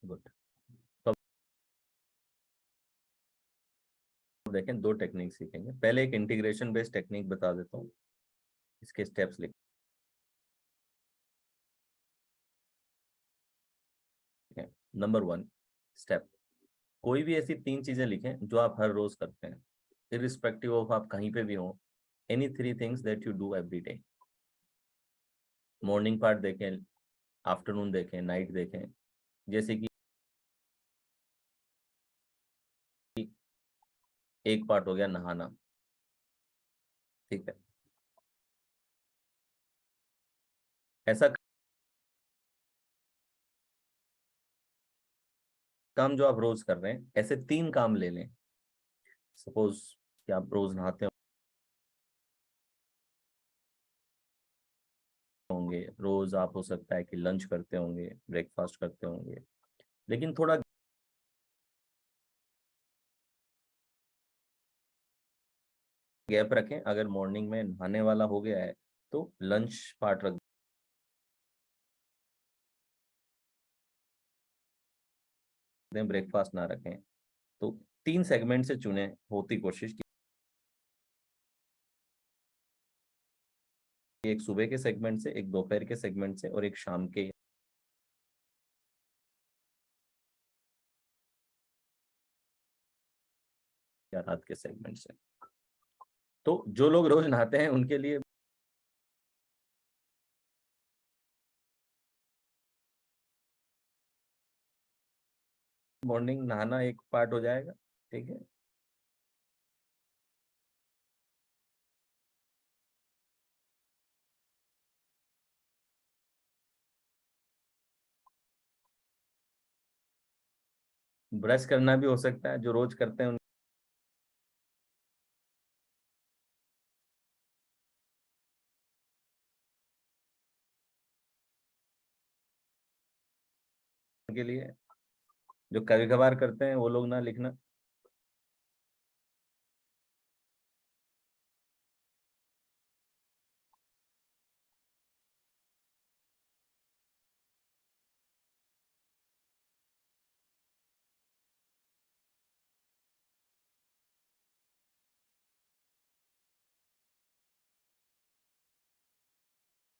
गुड। तो अब देखें, 2 टेक्निक सीखेंगे। पहले एक इंटीग्रेशन बेस्ड टेक्निक बता देता हूँ, इसके स्टेप्स लिखें। नंबर 1 स्टेप, कोई भी ऐसी 3 चीजें लिखें जो आप हर रोज करते हैं, इरिस्पेक्टिव ऑफ आप कहीं पे भी हो। Any 3 things that you do every day. Morning part देखें, आफ्टरनून देखें, नाइट देखें। जैसे कि एक पार्ट हो गया नहाना, ठीक है, ऐसा काम जो आप रोज कर रहे हैं, ऐसे 3 काम ले लें। सपोज कि आप रोज नहाते होंगे, रोज आप हो सकता है कि लंच करते होंगे, ब्रेकफास्ट करते होंगे, लेकिन थोड़ा गैप रखें। अगर मॉर्निंग में नहाने वाला हो गया है तो लंच पार्ट रख दें, ब्रेकफास्ट ना रखें। तो 3 सेगमेंट से चुने, होती कोशिश की एक सुबह के सेगमेंट से, एक दोपहर के सेगमेंट से, और एक शाम के या रात के सेगमेंट से। तो जो लोग रोज नहाते हैं उनके लिए मॉर्निंग नहाना एक पार्ट हो जाएगा, ठीक है। ब्रश करना भी हो सकता है, जो रोज करते हैं उनके लिए। जो कभी कभार करते हैं वो लोग ना लिखना।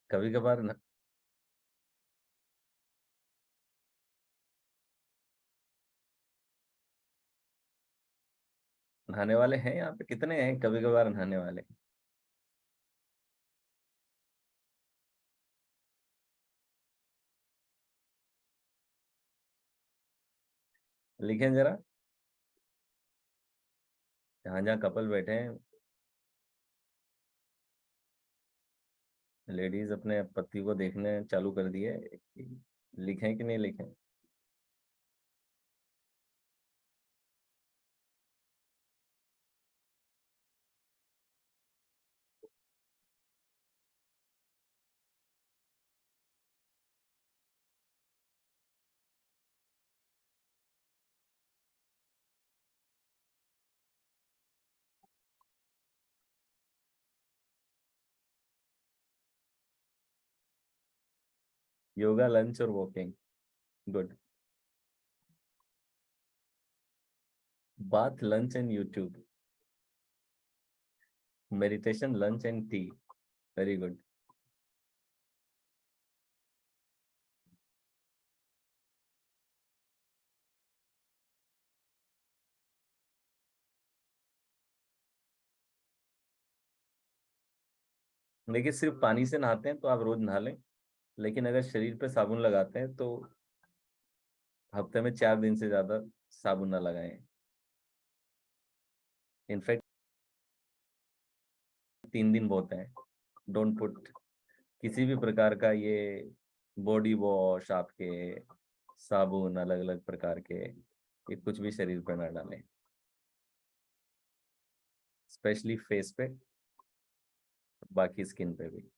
कभी कभार नहाने वाले हैं यहाँ पे, कितने हैं कभी कभार नहाने वाले? लिखें जरा। जहाँ जहाँ कपल बैठे हैं, लेडीज अपने पति को देखने चालू कर दिए कि लिखें कि नहीं लिखें। योगा, लंच और walking, good. Bath, lunch and YouTube, meditation, lunch and T, very good. देखिए, सिर्फ पानी से नहाते हैं तो आप रोज नहा लें, लेकिन अगर शरीर पे साबुन लगाते हैं तो हफ्ते में 4 दिन से ज्यादा साबुन ना लगाएं। इनफैक्ट 3 दिन बहुत है। डोंट पुट किसी भी प्रकार का ये बॉडी वॉश, आपके साबुन अलग अलग प्रकार के, ये कुछ भी शरीर पर ना डालें, स्पेशली फेस पे, बाकी स्किन पे भी।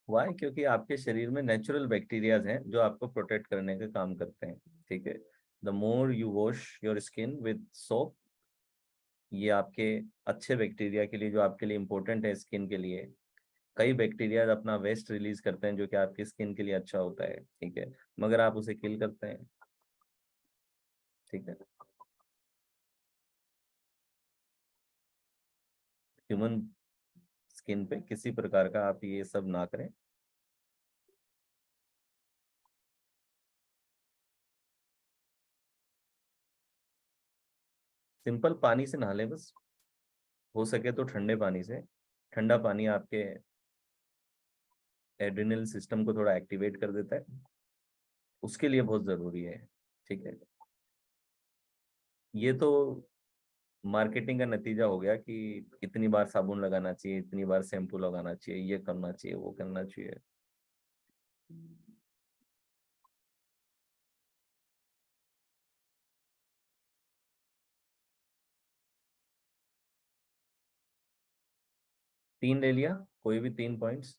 वाई? क्योंकि आपके शरीर में नेचुरल बैक्टीरियाज हैं जो आपको प्रोटेक्ट करने का काम करते हैं, ठीक है। The more you wash your skin with soap, ये आपके अच्छे बैक्टीरिया के लिए, जो आपके लिए इंपॉर्टेंट है स्किन के लिए, कई बैक्टीरिया अपना वेस्ट रिलीज करते हैं जो कि आपकी स्किन के लिए अच्छा होता है, ठीक है, मगर आप उसे किल करते हैं, ठीक है। ह्यूमन स्किन पे किसी प्रकार का आप ये सब ना करें। सिंपल पानी से नहा लें बस, हो सके तो ठंडे पानी से। ठंडा पानी आपके एड्रिनल सिस्टम को थोड़ा एक्टिवेट कर देता है, उसके लिए बहुत जरूरी है, ठीक है। ये तो मार्केटिंग का नतीजा हो गया कि इतनी बार साबुन लगाना चाहिए, इतनी बार शैम्पू लगाना चाहिए, ये करना चाहिए, वो करना चाहिए। 3 ले लिया, कोई भी 3 पॉइंट्स।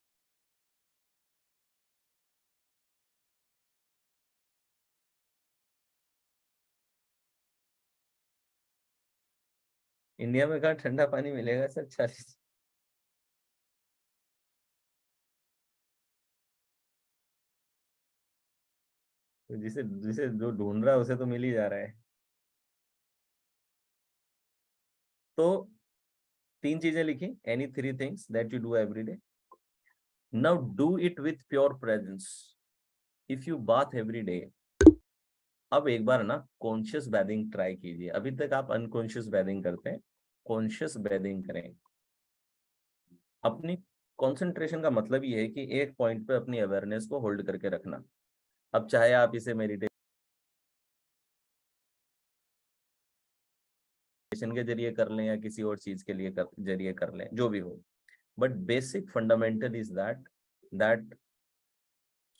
इंडिया में कहाँ ठंडा पानी मिलेगा सर 40? तो जिसे जिसे जो ढूंढ रहा है उसे तो मिल ही जा रहा है। तो 3 चीजें लिखी, any 3 things that you do every day. Now do it with pure presence. If you bath every day, अब एक बार ना कॉन्शियस बैथिंग ट्राई कीजिए। अभी तक आप अनकॉन्शियस बैथिंग करते हैं, कॉन्शियस बैथिंग करें। अपनी कंसंट्रेशन का मतलब ये है कि एक पॉइंट पे अपनी अवेयरनेस को होल्ड करके रखना। अब चाहे आप इसे मेडिटेशन के जरिए कर लें या किसी और चीज के लिए जरिए कर लें, जो भी हो, but basic fundamental is that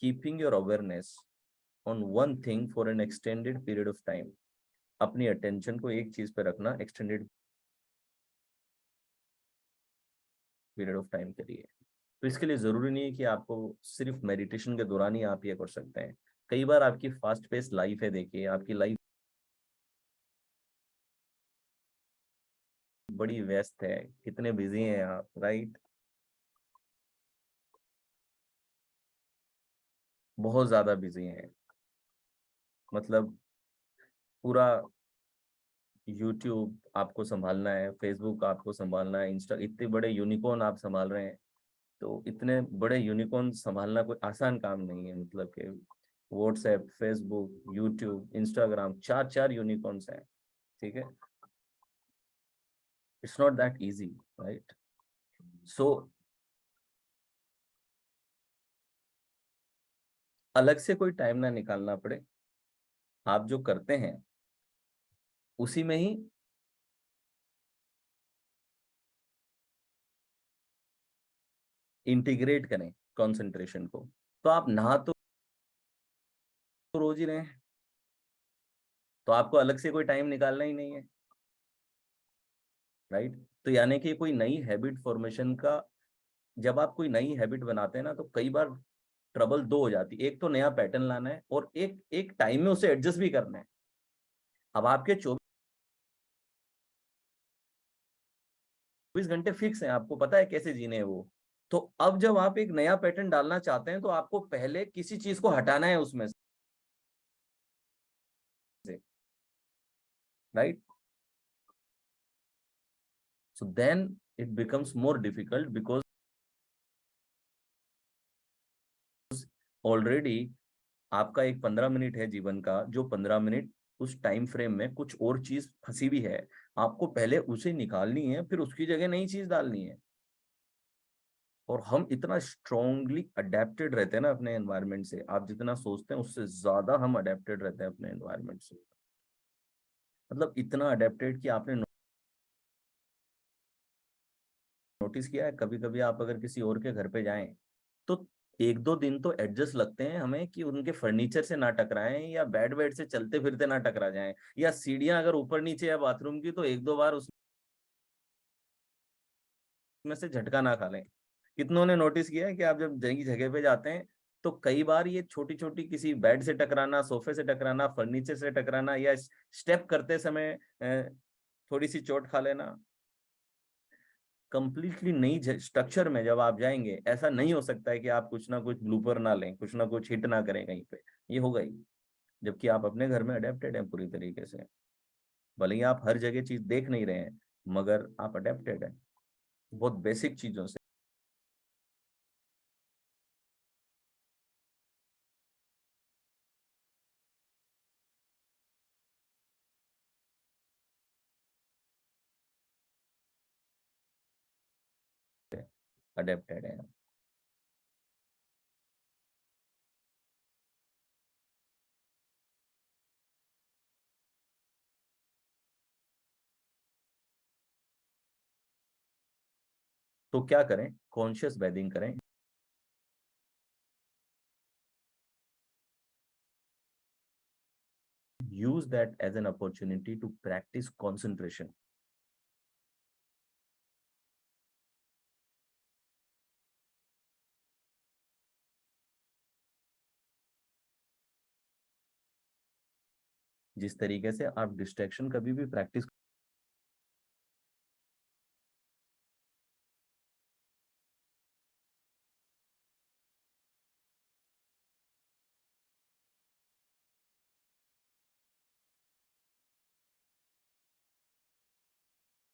keeping your awareness on one thing for an extended period of time. अपनी अटेंशन को एक चीज पे रखना एक्सटेंडेड पीरियड ऑफ टाइम के लिए। तो इसके लिए जरूरी नहीं है कि आपको सिर्फ मेडिटेशन के दौरान ही आप ये कर सकते हैं। कई बार आपकी फास्ट पेस लाइफ है, देखिए आपकी लाइफ बड़ी व्यस्त है, कितने बिजी हैं आप, राइट? बहुत ज्यादा बिजी हैं, मतलब पूरा यूट्यूब आपको संभालना है, फेसबुक आपको संभालना है, इंस्टा, इतने बड़े यूनिकॉर्न आप संभाल रहे हैं। तो इतने बड़े यूनिकॉर्न संभालना कोई आसान काम नहीं है, मतलब कि व्हाट्सएप, फेसबुक, यूट्यूब, इंस्टाग्राम, चार चार यूनिकॉर्न्स हैं, ठीक है। It's not that easy, right? So अलग से कोई टाइम ना निकालना पड़े, आप जो करते हैं उसी में ही इंटीग्रेट करें कंसंट्रेशन को। तो आप नहा तो रोज ही रहे हैं, तो आपको अलग से कोई टाइम निकालना ही नहीं है, राइट। तो यानी कि कोई नई हैबिट फॉर्मेशन का, जब आप कोई नई हैबिट बनाते हैं ना, तो कई बार ट्रबल दो हो जाती है। एक तो नया पैटर्न लाना है, और एक एक टाइम में उसे एडजस्ट भी करना है। अब आपके 24 घंटे फिक्स हैं, आपको पता है कैसे जीने हैं वो। तो अब जब आप एक नया पैटर्न डालना चाहते हैं, तो आपको पहले किसी चीज को हटाना है उसमें से, right. So then it becomes more difficult, because already आपका एक 15 मिनट है जीवन का, जो 15 मिनट उस टाइम फ्रेम में कुछ और चीज फंसी हुई है, आपको पहले उसे निकालनी है, फिर उसकी जगह नई चीज डालनी है। और हम इतना स्ट्रांगली अडेप्टेड रहते हैं ना अपने एनवायरनमेंट से, आप जितना सोचते हैं उससे ज्यादा हम अडेप्टेड रहते हैं अपने एनवायरनमेंट से। मतलब इतना अडेप्टेड कि आपने नोटिस किया है, कभी कभी आप अगर किसी और के घर पे जाएं, तो एक दो दिन तो एडजस्ट लगते हैं हमें कि उनके फर्नीचर से ना टकराएं, या बेड बेड से चलते फिरते ना टकरा जाएं, या सीढ़ियां अगर ऊपर नीचे या बाथरूम की, तो एक दो बार उसमें से झटका ना खा लें। कितनों ने नोटिस किया है कि आप जब नई जगह पे जाते हैं, तो कई बार ये छोटी छोटी किसी बेड से टकराना, सोफे से टकराना, फर्नीचर से टकराना, या स्टेप करते समय थोड़ी सी चोट खा लेना। कंप्लीटली नई स्ट्रक्चर में जब आप जाएंगे, ऐसा नहीं हो सकता है कि आप कुछ ना कुछ ब्लूपर ना लें, कुछ ना कुछ हिट ना करें कहीं पे, ये होगा ही। जबकि आप अपने घर में अडेप्टेड हैं पूरी तरीके से, भले ही आप हर जगह चीज देख नहीं रहे हैं, मगर आप अडेप्टेड हैं बहुत बेसिक चीजों से। अडेप्टेड हैं। तो क्या करें, कॉन्शियस बैदिंग करें। Use that as an opportunity to practise concentration. जिस तरीके से आप डिस्ट्रैक्शन कभी भी प्रैक्टिस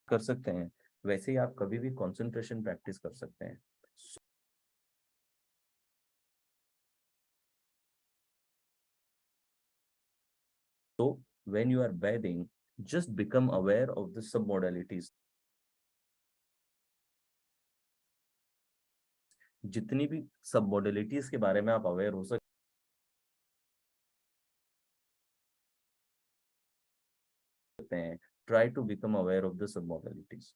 कर सकते हैं, वैसे ही आप कभी भी कंसंट्रेशन प्रैक्टिस कर सकते हैं। So when you are bathing, just become aware of the submodalities. जितनी भी सबमॉडलिटीज के बारे में आप अवेयर हो सकते हैं, try to become aware of the submodalities.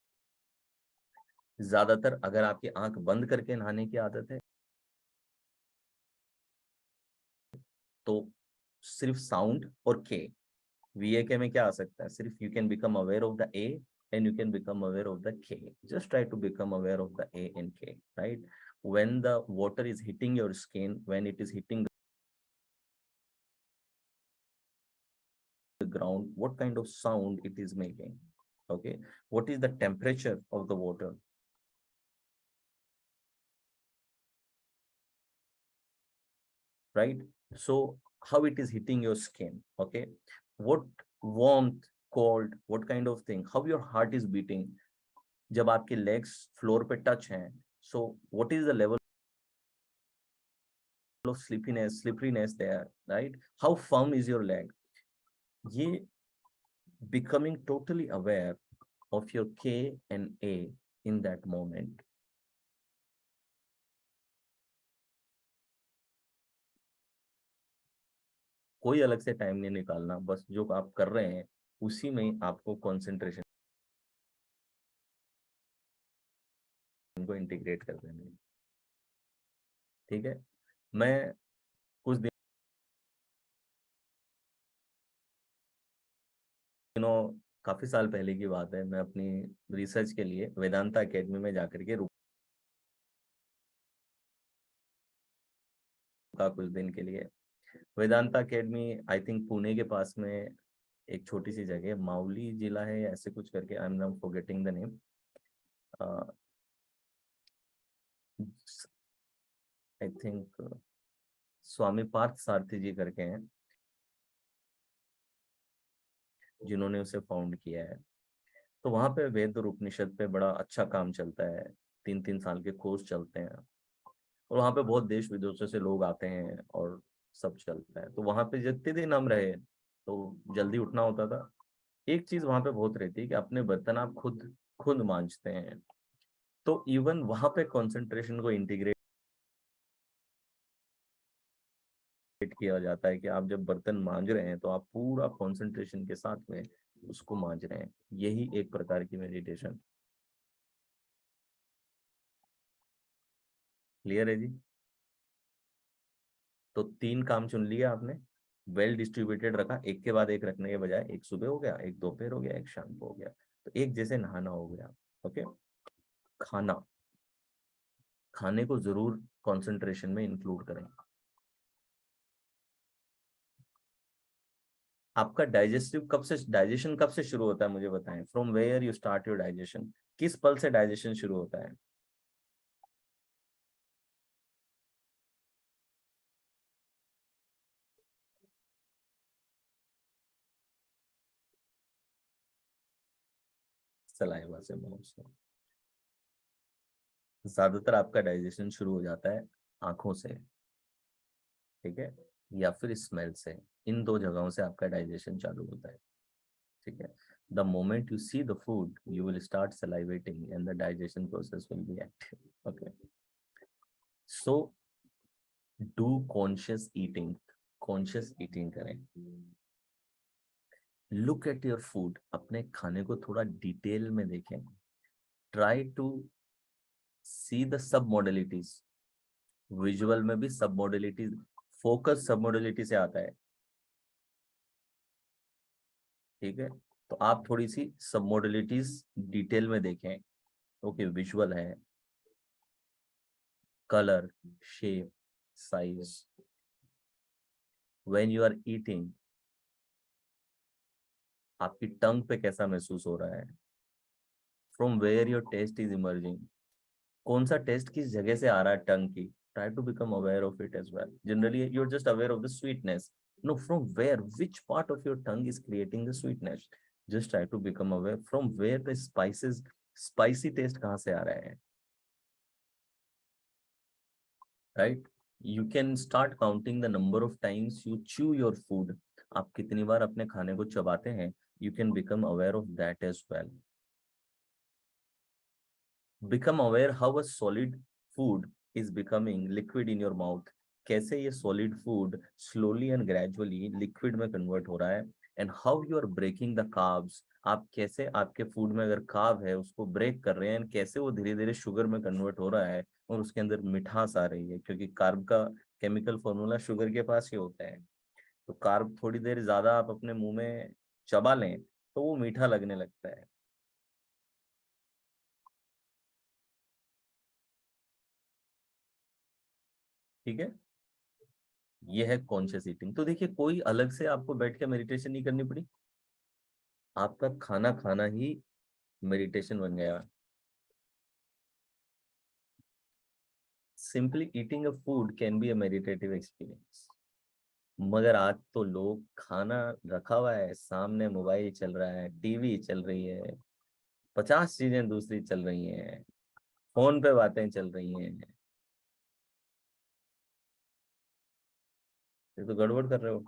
ज्यादातर अगर आपकी आंख बंद करके नहाने की आदत है, तो सिर्फ साउंड और के, वीए के में क्या आ सकता है, सिर्फ you can become aware of the A and you can become aware of the K. Just try to become aware of the A and K, right? When the water is hitting your skin, when it is hitting the ground, what kind of sound it is making? Okay, what is the temperature of the water, right? So how it is hitting your skin, okay, what warmth, cold, what kind of thing, how your heart is beating जब आपके legs floor पे touch हैं, so what is the level of slipperiness there, right? How firm is your leg? ये becoming totally aware of your K and A in that moment. कोई अलग से time नहीं निकालना, बस जो आप कर रहे हैं उसी में ही आपको कंसंट्रेशन को इंटीग्रेट कर देना है। ठीक है। मैं कुछ दिनों, काफी साल पहले की बात है, मैं अपनी रिसर्च के लिए वेदांता एकेडमी में जाकर के रुका कुछ दिन के लिए। Vedanta academy I think Pune के पास में एक छोटी सी जगह, माउली जिला है ऐसे कुछ करके, I am not forgetting the name. I think Swami Partha Sarathi ji करके हैं जिन्होंने उसे फाउंड किया है। तो वहां पे वेद और उपनिषद पे बड़ा अच्छा काम चलता है, 3-3 साल के कोर्स चलते हैं, और वहाँ पे बहुत देश विदेशों से लोग आते हैं और सब चलता है। तो वहाँ पे जितने दिन हम रहे तो जल्दी उठना होता था। एक चीज वहाँ पे बहुत रहती है कि अपने बर्तन आप खुद खुद मांजते हैं। तो इवन वहाँ पे कंसंट्रेशन को इंटीग्रेट किया जाता है कि आप जब बर्तन मांज रहे हैं तो आप पूरा कंसंट्रेशन के साथ में उसको मांज रहे हैं। यही एक प्रकार की मेडिटेशन। क्लियर है जी? तो 3 काम चुन लिया आपने, वेल डिस्ट्रीब्यूटेड रखा, एक के बाद एक रखने के बजाय, एक सुबह हो गया, एक दोपहर हो गया, एक शाम को हो गया। तो एक जैसे नहाना हो गया। ओके। खाना, खाने को जरूर कंसंट्रेशन में इंक्लूड करें। आपका डाइजेशन कब से शुरू होता है मुझे बताएं। From where you start your digestion, किस पल से डाइजेशन शुरू होता है? सलाइवा से, मुंह से। ज्यादातर आपका डाइजेशन शुरू हो जाता है आंखों से, ठीक है, या फिर स्मेल से। इन 2 जगहों से आपका डाइजेशन चालू होता है। ठीक है। The moment you see the food you will start salivating and the digestion process will be active. Okay. So do conscious eating, conscious eating करें। लुक एट योर फूड, अपने खाने को थोड़ा डिटेल में देखें। Try to see the submodalities, visual में भी सब मॉडलिटीज, फोकस सब मॉडलिटी से आता है। ठीक है। तो आप थोड़ी सी सब मॉडलिटीज डिटेल में देखें। ओके, विजुअल है, colour, shape, size. When you are eating, आपकी टंग पे कैसा महसूस हो रहा है। From where your taste is emerging, कौन सा टेस्ट किस जगह से आ रहा है टंग की। Try to become aware of it as well. Generally you are just aware of the sweetness, no, from where, which part of your tongue is creating the sweetness. Just try to become aware from where the spices, spicy taste कहाँ से आ रहा है। Right. You can start counting the number of times you chew your food, आप कितनी बार अपने खाने को चबाते हैं। You can become aware of that as well. Become aware how a solid food is becoming liquid in your mouth, कैसे ये solid food slowly and gradually liquid में कन्वर्ट हो रहा है। And how you are breaking the carbs, आप कैसे आपके food में अगर कार्ब है उसको ब्रेक कर रहे हैं, कैसे वो धीरे धीरे शुगर में कन्वर्ट हो रहा है और उसके अंदर मिठास आ रही है, क्योंकि कार्ब का केमिकल फॉर्मूला शुगर के पास ही होता है। तो कार्ब थोड़ी देर ज्यादा आप अपने मुंह में चबा लें तो वो मीठा लगने लगता है। ठीक है। ये है कॉन्शियस ईटिंग। तो देखिए, कोई अलग से आपको बैठ के मेडिटेशन नहीं करनी पड़ी, आपका खाना खाना ही मेडिटेशन बन गया। Simply eating a food can be a meditative experience. मगर आज तो लोग, खाना रखा हुआ है सामने, मोबाइल चल रहा है, टीवी चल रही है, 50 चीजें दूसरी चल रही हैं, फोन पे बातें चल रही हैं। ये तो गड़बड़ कर रहे हो।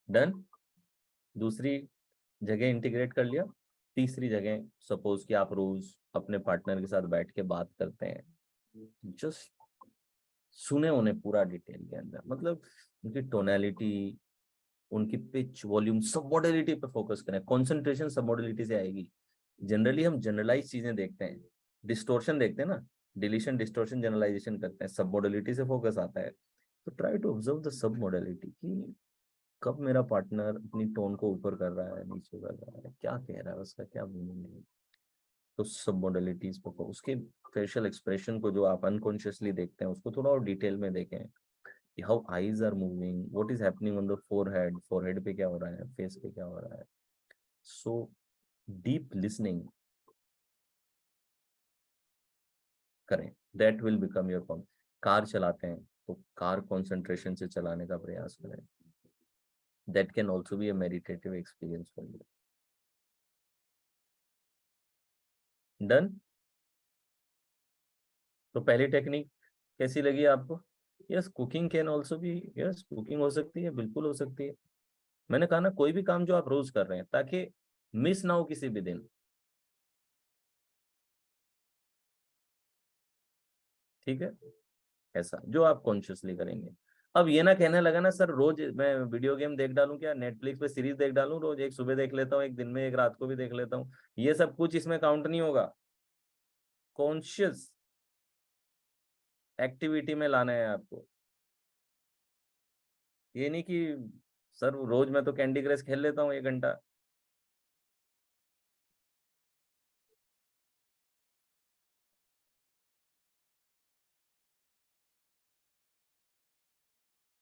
डन। दूसरी जगह इंटीग्रेट कर लिया। तीसरी जगह, सपोज कि आप रोज अपने पार्टनर के साथ बैठ के बात करते हैं, जस्ट सुने उन्हें पूरा डिटेल के अंदर, मतलब उनकी टोनैलिटी, उनकी पिच, वॉल्यूम, सब मॉडलिटी पे फोकस करें। कंसंट्रेशन सब मॉडलिटी से आएगी। जनरली हम जनरलाइज चीजें देखते हैं, डिस्टोर्शन देखते हैं ना, डिलीशन, डिस्टोर्शन, जनरलाइजेशन करते हैं, सब मॉडलिटी से फोकस आता है। तो try to observe the sub modality कि कब मेरा पार्टनर अपनी टोन को ऊपर कर रहा है, नीचे कर रहा है, क्या कह रहा है, उसका क्या मीनिंग है। तो सब मॉडलिटीज को, उसके फेशियल एक्सप्रेशन को जो आप अनकॉन्शियसली देखते हैं, उसको थोड़ा और डिटेल में देखें। How eyes are moving, what is happening on the forehead, forehead पे क्या हो रहा है, फेस पे क्या हो रहा है। सो डीप लिसनिंग करें, that will become your com. Car चलाते हैं तो कार कंसंट्रेशन से चलाने का प्रयास करें, that can also be a meditative experience for you. Done. तो पहली टेक्निक कैसी लगी आपको? Yes, cooking can also be, yes cooking हो सकती है, बिल्कुल हो सकती है। मैंने कहा ना, कोई भी काम जो आप रोज कर रहे हैं, ताकि मिस ना हो किसी भी दिन, ठीक है, ऐसा जो आप कॉन्शियसली करेंगे। अब ये ना कहने लगा ना सर रोज मैं वीडियो गेम देख डालूं, क्या नेटफ्लिक्स पे सीरीज देख डालूं, रोज एक सुबह देख लेता हूँ, एक दिन में, एक रात को भी देख लेता हूँ, ये सब कुछ इसमें काउंट नहीं होगा। कॉन्शियस एक्टिविटी में लाना है आपको। ये नहीं कि सर रोज मैं तो कैंडी क्रश खेल लेता हूँ 1 घंटा।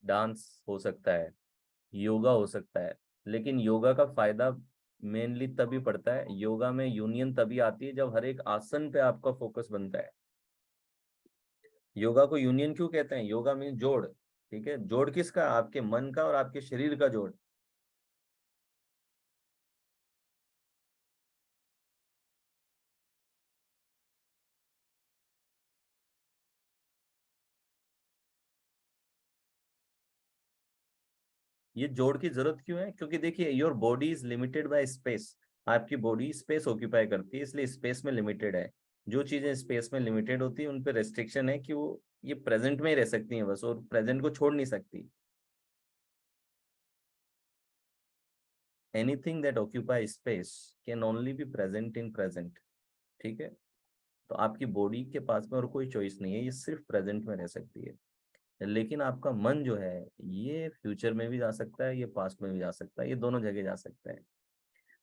डांस हो सकता है, योगा हो सकता है, लेकिन योगा का फायदा मेनली तभी पड़ता है, योगा में यूनियन तभी आती है जब हर एक आसन पे आपका फोकस बनता है। योगा को यूनियन क्यों कहते हैं? योगा मीन जोड़, ठीक है, जोड़ किसका? आपके मन का और आपके शरीर का जोड़। ये जोड़ की जरूरत क्यों है? क्योंकि देखिए, your body is limited by space. आपकी बॉडी स्पेस ऑक्यूपाई करती है, इसलिए स्पेस में लिमिटेड है। जो चीजें स्पेस में लिमिटेड होती है, उन पे रेस्ट्रिक्शन है कि वो ये प्रेजेंट में ही रह सकती हैं बस, और प्रेजेंट को छोड़ नहीं सकती। Anything that occupy space can only be present in present, ठीक है। तो आपकी बॉडी के पास में और कोई चॉइस नहीं है, ये सिर्फ प्रेजेंट में रह सकती है। लेकिन आपका मन जो है, ये फ्यूचर में भी जा सकता है, ये पास्ट में भी जा सकता है, ये दोनों जगह जा सकता है।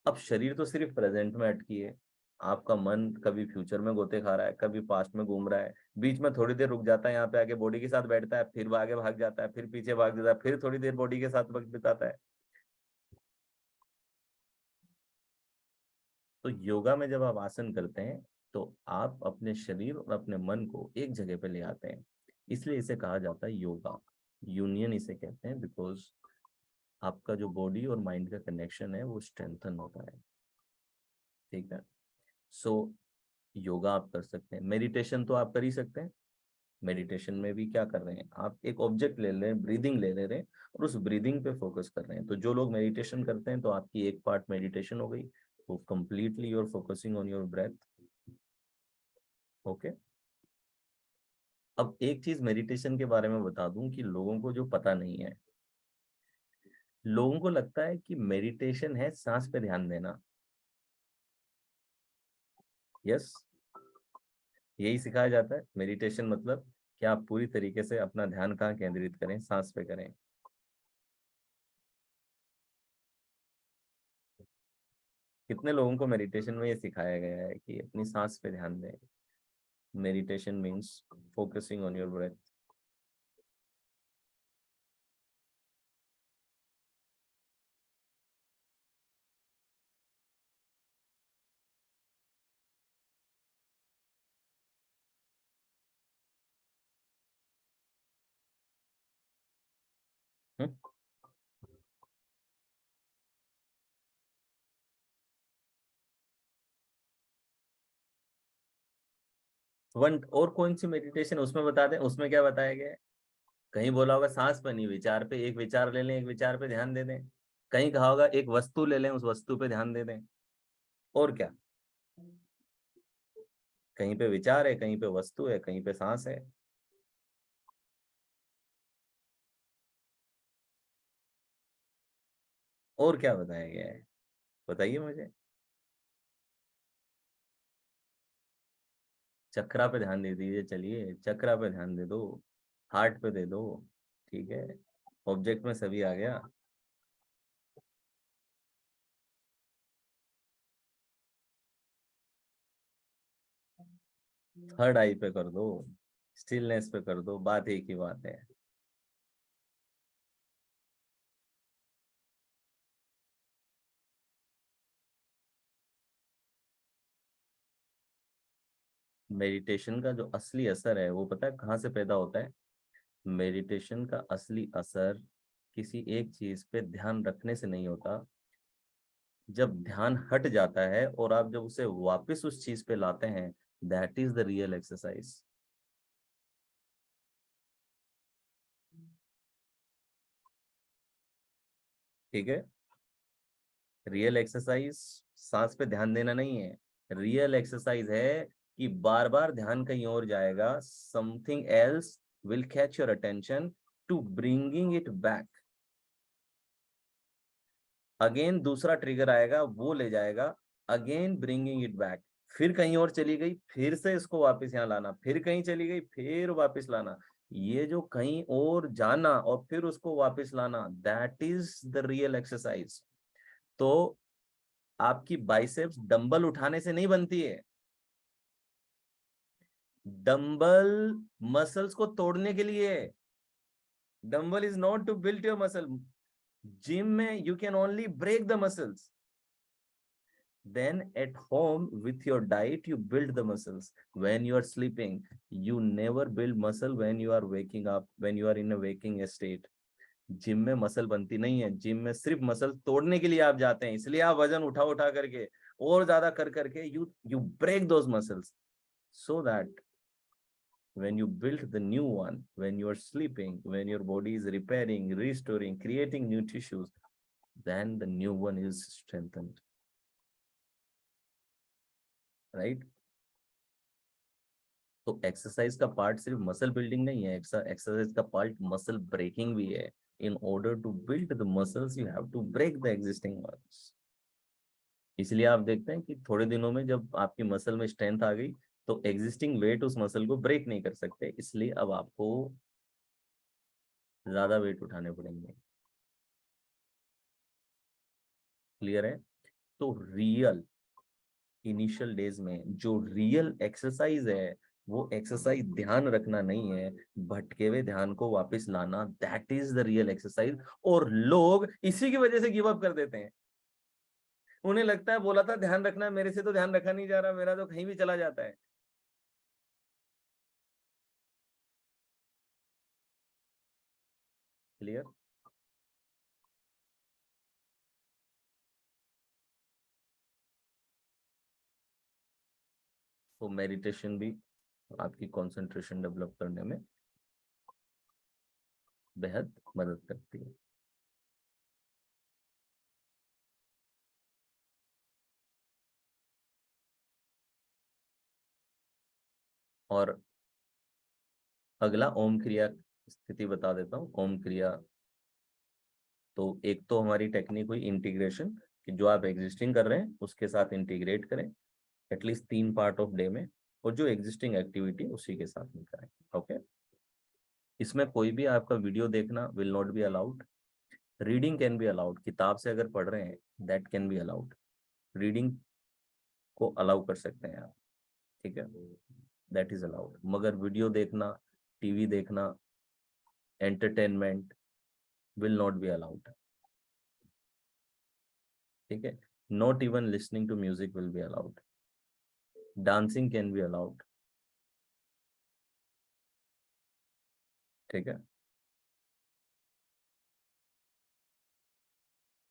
अब शरीर तो सिर्फ प्रेजेंट में अटकी है, आपका मन कभी फ्यूचर में गोते खा रहा है, कभी पास्ट में घूम रहा है, बीच में थोड़ी देर रुक जाता है, यहाँ पे आके बॉडी के साथ बैठता है, फिर वो आगे भाग जाता है, फिर पीछे भाग जाता है, फिर थोड़ी देर बॉडी के साथ वक्त बिताता है। तो योगा में जब आप आसन करते हैं, तो आप अपने शरीर और अपने मन को एक जगह पे ले आते हैं, इसलिए इसे कहा जाता है योगा। यूनियन इसे कहते हैं, बिकॉज आपका जो बॉडी और माइंड का कनेक्शन है वो स्ट्रेंथन होता है, ठीक है। सो योगा आप कर सकते हैं, मेडिटेशन तो आप कर ही सकते हैं। मेडिटेशन में भी क्या कर रहे हैं, आप एक ऑब्जेक्ट ले रहे हैं, ब्रीदिंग ले रहे हैं, और उस ब्रीदिंग पे फोकस कर रहे हैं। तो जो लोग मेडिटेशन करते हैं, तो आपकी एक पार्ट मेडिटेशन हो गई, तो completely you are focusing on your breath, okay. अब एक चीज मेडिटेशन के बारे में बता दूं कि लोगों को जो पता नहीं है, लोगों को लगता है कि मेडिटेशन है सांस पे ध्यान देना। यस, यही सिखाया जाता है मेडिटेशन मतलब कि आप पूरी तरीके से अपना ध्यान कहाँ केंद्रित करें, सांस पे करें। कितने लोगों को मेडिटेशन में ये सिखाया गया है कि अपनी सांस पे ध्यान दें? Meditation means focusing on your breath. One और कौन सी मेडिटेशन उसमें बता दें, उसमें क्या बताया गया है? कहीं बोला होगा सांस पर नहीं, विचार पे, एक विचार ले लें, एक विचार पे ध्यान दे दें। कहीं कहा होगा एक वस्तु ले लें, उस वस्तु पे ध्यान दे दें। और क्या? कहीं पे विचार है, कहीं पे वस्तु है, कहीं पे सांस है। और क्या बताया गया है, बताइए मुझे। चक्रा पे ध्यान दे दीजिए, चलिए चक्रा पे ध्यान दे दो, हार्ट पे दे दो, ठीक है, ऑब्जेक्ट में सभी आ गया। थर्ड आई पे कर दो, स्टिलनेस पे कर दो, बात एक ही बात है। मेडिटेशन का जो असली असर है वो पता है कहाँ से पैदा होता है? मेडिटेशन का असली असर किसी एक चीज पे ध्यान रखने से नहीं होता। जब ध्यान हट जाता है और आप जब उसे वापस उस चीज पे लाते हैं, that is the real exercise. ठीक है, रियल एक्सरसाइज सांस पे ध्यान देना नहीं है। रियल एक्सरसाइज है कि बार बार ध्यान कहीं और जाएगा, something else will catch your attention to bringing it back. Again दूसरा ट्रिगर आएगा, वो ले जाएगा, अगेन ब्रिंगिंग इट बैक। फिर कहीं और चली गई, फिर से इसको वापस यहाँ लाना, फिर कहीं चली गई, फिर वापस लाना। ये जो कहीं और जाना और फिर उसको वापस लाना, that is the real exercise. तो आपकी बाइसेप्स डंबल उठाने से नहीं बनती है। डंबल मसल्स को तोड़ने के लिए है। Dumbbell is not to build your muscle. Gym में you can only break the muscles, then at home with your diet you build the muscles. When you are sleeping you never build muscle, when you are waking up, when you are in a waking state. Gym में muscle बनती नहीं है, gym में सिर्फ muscle तोड़ने के लिए आप जाते हैं, इसलिए आप वजन उठा उठा करके और ज्यादा कर करके you break those muscles, so that when you build the new one, when you are sleeping, when your body is repairing, restoring, creating new tissues, then the new one is strengthened, right? तो exercise का part सिर्फ muscle building नहीं है, exercise का part muscle breaking भी है। In order to build the muscles you have to break the existing muscles. इसलिए आप देखते हैं कि थोड़े दिनों में जब आपकी मसल में स्ट्रेंथ आ गई तो एग्जिस्टिंग वेट उस मसल को ब्रेक नहीं कर सकते, इसलिए अब आपको ज्यादा वेट उठाने पड़ेंगे। क्लियर है? तो रियल इनिशियल डेज में जो रियल एक्सरसाइज है, वो एक्सरसाइज ध्यान रखना नहीं है, भटके हुए ध्यान को वापस लाना, that is the real exercise. और लोग इसी की वजह से गिव अप कर देते हैं। उन्हें लगता है बोला था ध्यान रखना, मेरे से तो ध्यान रखा नहीं जा रहा, मेरा तो कहीं भी चला जाता है। क्लियर? तो मेडिटेशन भी आपकी कंसंट्रेशन डेवलप करने में बेहद मदद करती है। और अगला ओम क्रिया स्थिति बता देता हूँ। ओम क्रिया तो एक तो हमारी टेक्निक हुई इंटीग्रेशन, कि जो आप एग्जिस्टिंग कर रहे हैं उसके साथ इंटीग्रेट करें एटलीस्ट 3 पार्ट ऑफ डे में, और जो एग्जिस्टिंग एक्टिविटी उसी के साथ में करें। ओके, इसमें कोई भी आपका वीडियो देखना will not be allowed. Reading can be allowed, किताब से अगर पढ़ रहे हैं that can be allowed, reading को अलाउ कर सकते हैं आप, ठीक है, दैट इज अलाउड। मगर वीडियो देखना, टीवी देखना, entertainment will not be allowed, ठीक है। Not even listening to music will be allowed. Dancing can be allowed, ठीक है।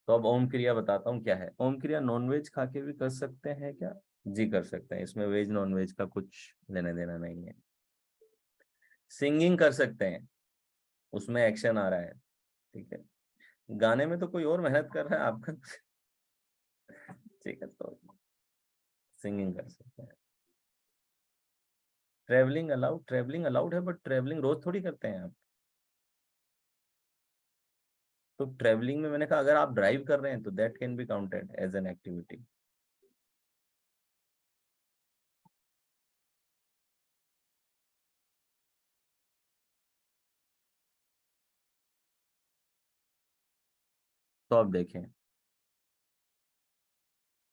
तो अब ओम क्रिया बताता हूँ क्या है। ओम क्रिया नॉनवेज खा के भी कर सकते हैं क्या? जी कर सकते हैं, इसमें वेज नॉन वेज का कुछ लेना देना नहीं है। सिंगिंग कर सकते हैं, उसमें एक्शन आ रहा है, ठीक है। गाने में तो कोई और मेहनत कर रहा है आपका, ठीक है, तो सिंगिंग कर सकते हैं। ट्रेवलिंग अलाउड है, बट ट्रेवलिंग रोज थोड़ी करते हैं आप। तो ट्रेवलिंग में मैंने कहा अगर आप ड्राइव कर रहे हैं तो that can be counted as an activity. तो अब देखें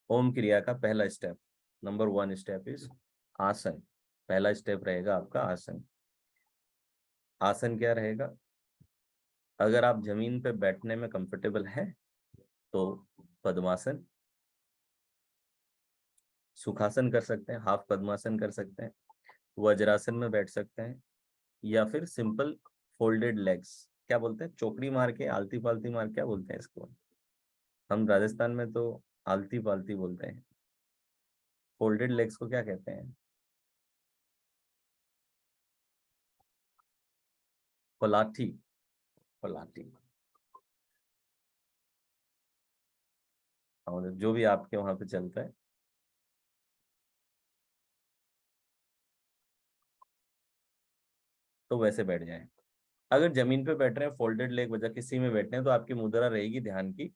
ओम क्रिया का पहला स्टेप, नंबर 1 स्टेप इज आसन। पहला स्टेप रहेगा आपका आसन। आसन क्या रहेगा? अगर आप जमीन पे बैठने में कंफर्टेबल हैं तो पद्मासन, सुखासन कर सकते हैं, हाफ पद्मासन कर सकते हैं, वज्रासन में बैठ सकते हैं, या फिर सिंपल फोल्डेड लेग्स, क्या बोलते हैं, चौकड़ी मार के, आलती पालती मार, क्या बोलते हैं इसको, हम राजस्थान में तो आलती पालती बोलते हैं। फोल्डेड लेग्स को क्या कहते हैं? पलाठी। पलाठी। और जो भी आपके वहां पे चलता है। तो वैसे बैठ जाएं। अगर जमीन पे बैठ रहे हैं, फोल्डेड लेग वजह किसी में बैठे हैं, तो आपकी मुद्रा रहेगी ध्यान की,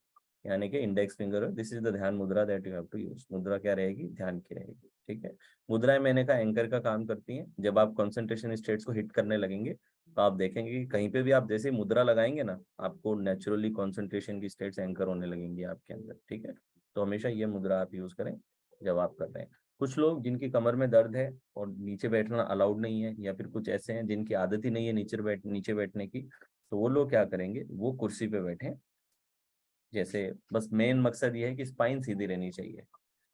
यानी कि index finger, this is the dhyana mudra that you have to use. मुद्रा क्या रहेगी? ध्यान की रहेगी। ठीक है। मुद्राएं मैंने कहा एंकर का काम करती हैं। जब आप कंसंट्रेशन स्टेट्स को हिट करने लगेंगे तो आप देखेंगे कि कहीं पे भी आप जैसे मुद्रा लगाएंगे ना, आपको नेचुरली कंसंट्रेशन की स्टेट्स एंकर होने लगेंगी आपके अंदर। ठीक है। तो हमेशा ये मुद्रा आप यूज करें जब आप कर रहे हैं। कुछ लोग जिनकी कमर में दर्द है और नीचे बैठना अलाउड नहीं है, या फिर कुछ ऐसे हैं जिनकी आदत ही नहीं है नीचे बैठने की, तो वो लोग क्या करेंगे, वो कुर्सी पे बैठे। जैसे बस मेन मकसद ये है कि स्पाइन सीधी रहनी चाहिए।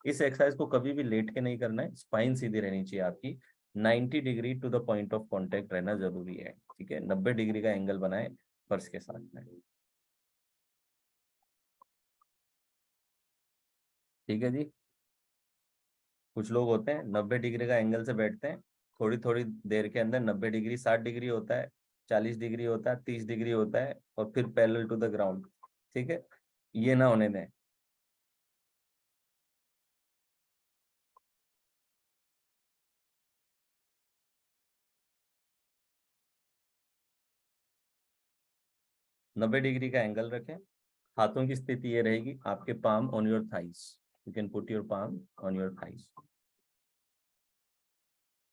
इस एक्सरसाइज को कभी भी लेट के नहीं करना है, स्पाइन सीधी रहनी चाहिए आपकी। 90 degree to the point of contact रहना जरूरी है। ठीक है। 90 डिग्री का एंगल बनाए फर्श के साथ में। ठीक है जी। कुछ लोग होते हैं 90 डिग्री का एंगल से बैठते हैं, थोड़ी थोड़ी देर के अंदर 90 डिग्री 60 डिग्री होता है, 40 डिग्री होता है, 30 डिग्री होता है, और फिर पैरेलल टू द ग्राउंड। ठीक है। ये ना होने दें। 90 डिग्री का एंगल रखें। हाथों की स्थिति ये रहेगी, आपके palm on your thighs, you can put your palm on your thighs.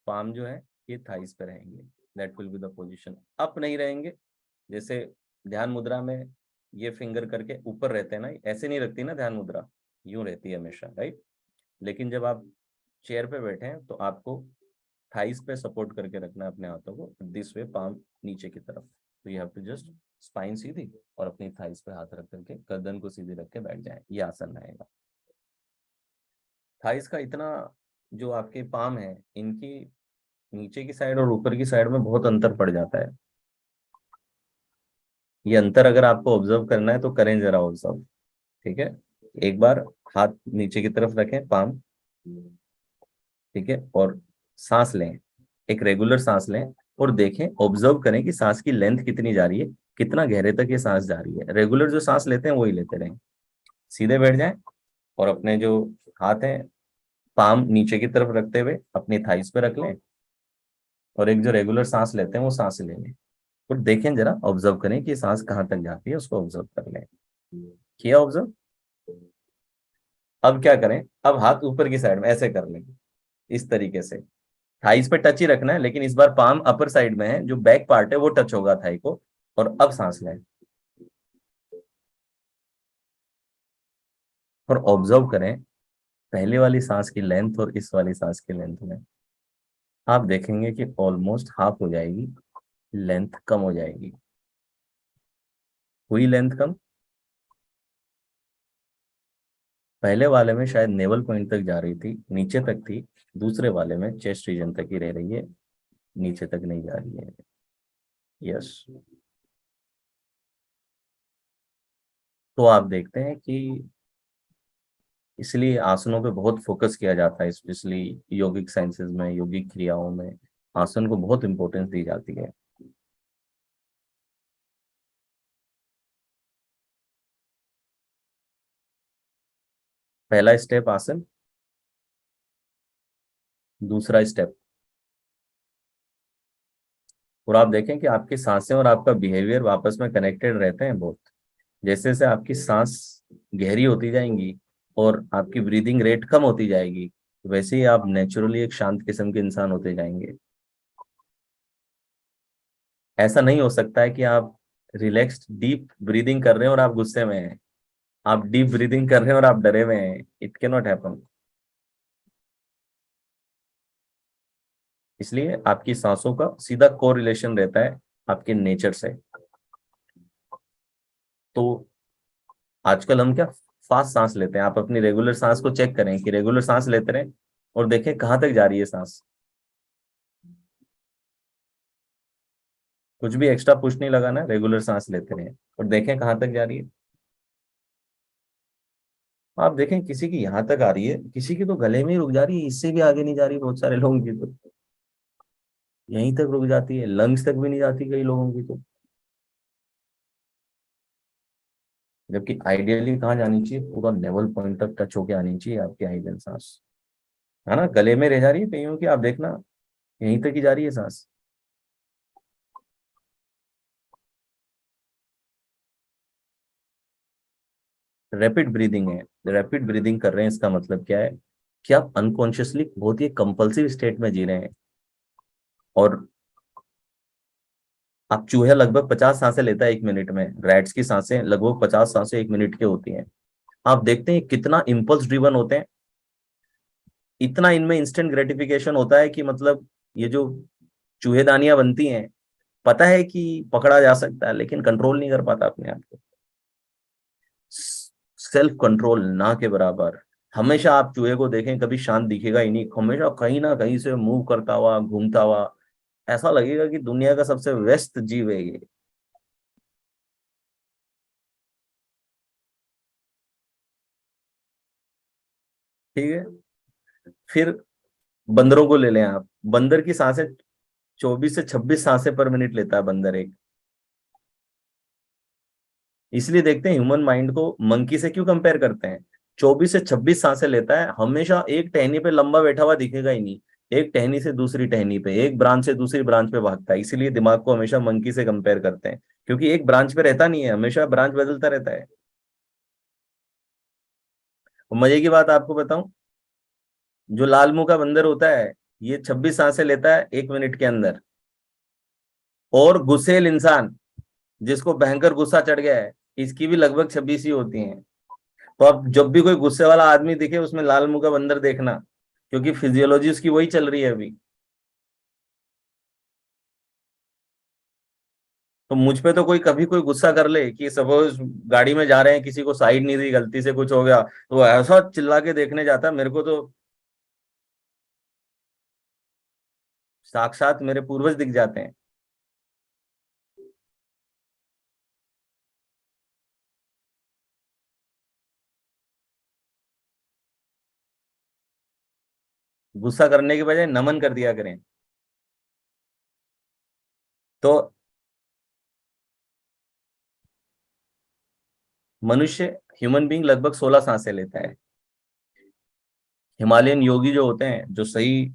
Palm जो है ये थाइस पे रहेंगे, that will be the position. Up नहीं रहेंगे। जैसे ध्यान मुद्रा में ये फिंगर करके ऊपर रहते हैं ना, ऐसे नहीं रखती ना ध्यान मुद्रा, यूं रहती है हमेशा, राइट। लेकिन जब आप चेयर पे बैठे हैं तो आपको थाइस पे सपोर्ट करके रखना है अपने हाथों को, दिस वे, पाम नीचे की तरफ। तो you have to just spine सीधी और अपनी थाइस पे हाथ रख करके गर्दन को सीधी रख के बैठ जाए, ये आसन रहेगा। थाइस का इतना, जो आपके पाम है इनकी नीचे की साइड और ऊपर की साइड में बहुत अंतर पड़ जाता है। ये अंतर अगर आपको ऑब्जर्व करना है तो करें जरा ऑब्जर्व। ठीक है। एक बार हाथ नीचे की तरफ रखें, पाम। ठीक है। और सांस लें, एक रेगुलर सांस लें, और देखें, ऑब्जर्व करें कि सांस की लेंथ कितनी जा रही है, कितना गहरे तक ये सांस जा रही है। रेगुलर जो सांस लेते हैं वही लेते रहें। सीधे बैठ जाएं और अपने जो हाथ हैं पाम नीचे की तरफ रखते हुए अपनी थाइस पे रख लें, और एक जो रेगुलर सांस लेते हैं वो सांस ले लें। और देखें जरा, ऑब्जर्व करें कि सांस कहाँ तक जाती है, उसको ऑब्जर्व कर लें। किया ऑब्जर्व? अब क्या करें, अब हाथ ऊपर की साइड में ऐसे कर लें, इस तरीके से। थाइस पे टच ही रखना है, लेकिन इस बार पाम अपर साइड में है, जो बैक पार्ट है वो टच होगा थाई को। और अब सांस लें और ऑब्जर्व करें पहले वाली सांस की लेंथ और इस वाली सांस की लेंथ में। आप देखेंगे कि ऑलमोस्ट हाफ हो जाएगी, लेंथ कम हो जाएगी। हुई लेंथ कम। पहले वाले में शायद नेवल पॉइंट तक जा रही थी, नीचे तक थी। दूसरे वाले में चेस्ट रीजन तक ही रह रही है, नीचे तक नहीं जा रही है। यस। तो आप देखते हैं कि इसलिए आसनों पे बहुत फोकस किया जाता है, स्पेशली योगिक साइंसेज में, योगिक क्रियाओं में आसन को बहुत इंपॉर्टेंस दी जाती है। पहला स्टेप आसन। दूसरा स्टेप, और आप देखें कि आपकी सांसें और आपका बिहेवियर आपस में कनेक्टेड रहते हैं बहुत। जैसे जैसे आपकी सांस गहरी होती जाएंगी और आपकी ब्रीदिंग रेट कम होती जाएगी, वैसे ही आप नेचुरली एक शांत किस्म के इंसान होते जाएंगे। ऐसा नहीं हो सकता है कि आप रिलैक्स्ड डीप ब्रीदिंग कर रहे हैं और आप गुस्से में हैं, आप डीप ब्रीदिंग कर रहे हैं और आप डरे हुए हैं। It can not happen. इसलिए आपकी सांसों का सीधा कोरिलेशन रहता है आपके नेचर से। तो आजकल हम क्या फास्ट सांस लेते हैं। आप अपनी रेगुलर सांस को चेक करें कि रेगुलर सांस लेते रहें और देखें कहाँ तक जा रही है सांस। कुछ भी एक्स्ट्रा पुश नहीं लगाना, रेगुलर सांस लेते रहें और देखें कहाँ तक जा रही है। आप देखें किसी की यहाँ तक आ रही है, किसी की तो गले में ही रुक जा रही है, इससे भी आगे नहीं जा रही। बहुत सारे लोगों की तो यहीं तक रुक जाती है, लंग्स तक भी नहीं जाती कई लोगों की तो। जबकि आइडियली कहाँ जानी चाहिए, पूरा लेवल पॉइंट तक टच होके आनी चाहिए आपकी हाइडल सांस। है ना, गले में रह जा रही है कईयों की, आप देखना यहीं तक ही जा रही है सांस। रैपिड ब्रीदिंग है, रैपिड ब्रीदिंग कर रहे हैं, इसका मतलब क्या है कि आप अनकॉन्शियसली बहुत ही कंपल्सिव स्टेट में जी रहे हैं। और आप चूहे लगभग 50 सांसें लेता है 1 मिनट में, रैट्स की सांसें लगभग 50 सांसें 1 मिनट की होती हैं। आप देखते हैं कितना इम्पल्स ड्रिवन होते हैं, इतना इनमें इंस्टेंट ग्रेटिफिकेशन होता है कि मतलब ये जो चूहेदानियां बनती हैं, पता है कि पकड़ा जा सकता है लेकिन कंट्रोल नहीं कर पाता अपने आप को। सेल्फ कंट्रोल ना के बराबर। हमेशा आप चूहे को देखें कभी शांत दिखेगा ही नहीं, हमेशा कहीं ना कहीं से मूव करता हुआ घूमता हुआ, ऐसा लगेगा कि दुनिया का सबसे व्यस्त जीव है ये। ठीक है। फिर बंदरों को ले लें आप, बंदर की सांसें 24 से 26 सांसें पर मिनट लेता है बंदर एक। इसलिए देखते हैं ह्यूमन माइंड को मंकी से क्यों कंपेयर करते हैं। 24 से 26 सांसें लेता है, हमेशा एक टहनी पे लंबा बैठा हुआ दिखेगा ही नहीं, एक टहनी से दूसरी टहनी पे, एक ब्रांच से दूसरी ब्रांच पे भागता है। इसीलिए दिमाग को हमेशा मंकी से कंपेयर करते हैं, क्योंकि एक ब्रांच पे रहता नहीं है, हमेशा ब्रांच बदलता रहता है। और मजे की बात आपको बताऊं, जो लाल मुंह का बंदर होता है, ये 26 सांसें लेता है 1 मिनट के अंदर। और गुस्सेल इंसान जिसको भयंकर गुस्सा चढ़ गया है, इसकी भी लगभग 26 ही होती हैं। तो अब जब भी कोई गुस्से वाला आदमी दिखे उसमें लाल मुंह का बंदर देखना, क्योंकि फिजियोलॉजी उसकी वही चल रही है अभी। तो मुझ पे तो कोई कभी कोई गुस्सा कर ले कि सपोज गाड़ी में जा रहे हैं, किसी को साइड नहीं दी, गलती से कुछ हो गया, तो ऐसा चिल्ला के देखने जाता है, मेरे को तो साक्षात मेरे पूर्वज दिख जाते हैं। गुस्सा करने के बजाय नमन कर दिया करें। तो मनुष्य, ह्यूमन बीइंग लगभग 16 सांसें लेता है। हिमालयन योगी जो होते हैं, जो सही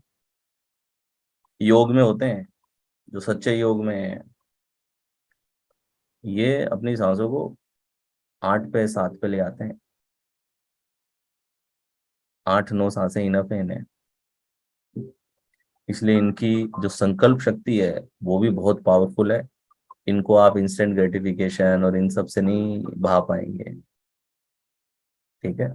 योग में होते हैं, जो सच्चे योग में हैं, ये अपनी सांसों को 8 पे 7 पे ले आते हैं। 8 9 सांसें इनफ है इन्हें। इसलिए इनकी जो संकल्प शक्ति है वो भी बहुत पावरफुल है। इनको आप इंस्टेंट ग्रेटिफिकेशन और इन सब से नहीं भा पाएंगे। ठीक है।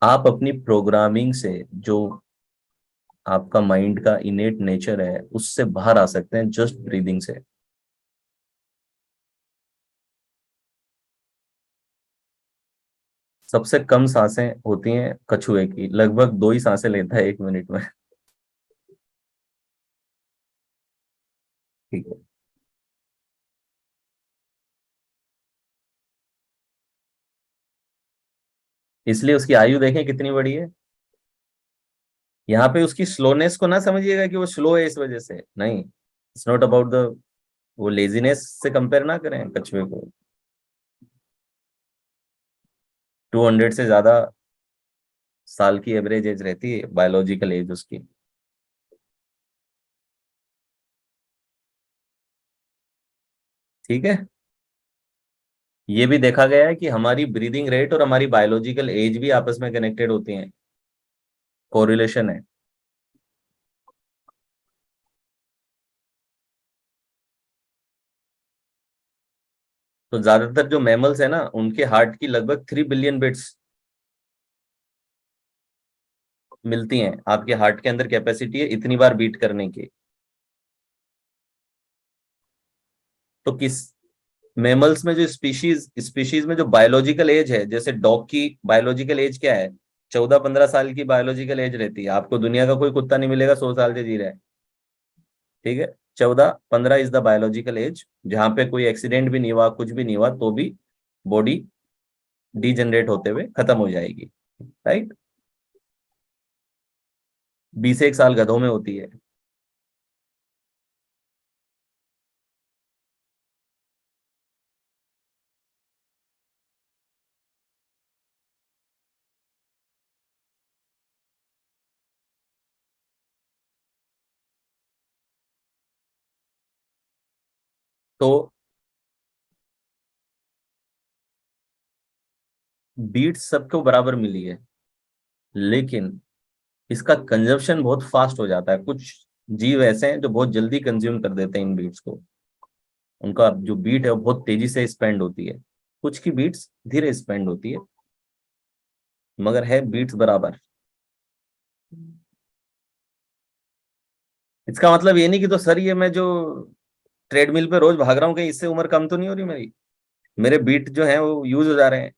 आप अपनी प्रोग्रामिंग से, जो आपका माइंड का इनेट नेचर है, उससे बाहर आ सकते हैं जस्ट ब्रीदिंग से। सबसे कम सांसें होती हैं कछुए की, लगभग 2 ही सांसें लेता है 1 मिनट में। ठीक है। इसलिए उसकी आयु देखें कितनी बड़ी है। यहाँ पे उसकी स्लोनेस को ना समझिएगा कि वो स्लो है इस वजह से, नहीं, इट्स नॉट अबाउट द, वो लेजीनेस से कंपेयर ना करें कछुए को। 200 से ज्यादा साल की एवरेज एज रहती है, बायोलॉजिकल एज उसकी। ठीक है। ये भी देखा गया है कि हमारी ब्रीदिंग रेट और हमारी बायोलॉजिकल एज भी आपस में कनेक्टेड होती हैं, कोरिलेशन है। तो ज्यादातर जो मैमल्स है ना, उनके हार्ट की लगभग 3 बिलियन बीट्स मिलती हैं। आपके हार्ट के अंदर कैपेसिटी है इतनी बार बीट करने की। तो किस मैमल्स में जो स्पीशीज स्पीशीज में जो बायोलॉजिकल एज है, जैसे डॉग की बायोलॉजिकल एज क्या है, 14-15 साल की बायोलॉजिकल एज रहती है। आपको दुनिया का कोई कुत्ता नहीं मिलेगा 100 साल से जी रहा है। ठीक है, 14-15 इज द बायोलॉजिकल एज, जहां पे कोई एक्सीडेंट भी नहीं हुआ, कुछ भी नहीं हुआ, तो भी बॉडी डीजनरेट होते हुए खत्म हो जाएगी। राइट। 20 एक साल गधों में होती है। तो बीट्स सबको बराबर मिली है, लेकिन इसका कंजप्शन बहुत फास्ट हो जाता है। कुछ जीव ऐसे हैं जो बहुत जल्दी कंज्यूम कर देते हैं इन बीट्स को। उनका जो बीट है वो बहुत तेजी से स्पेंड होती है। कुछ की बीट्स धीरे स्पेंड होती है, मगर है बीट्स बराबर। इसका मतलब ये नहीं कि तो सर ये मैं जो ट्रेडमिल पे रोज भाग रहा हूँ, कहीं इससे उम्र कम तो नहीं हो रही मेरी? मेरे बीट जो है वो यूज हो जा रहे हैं।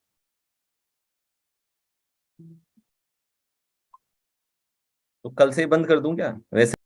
तो कल से ही बंद कर दूं क्या वैसे?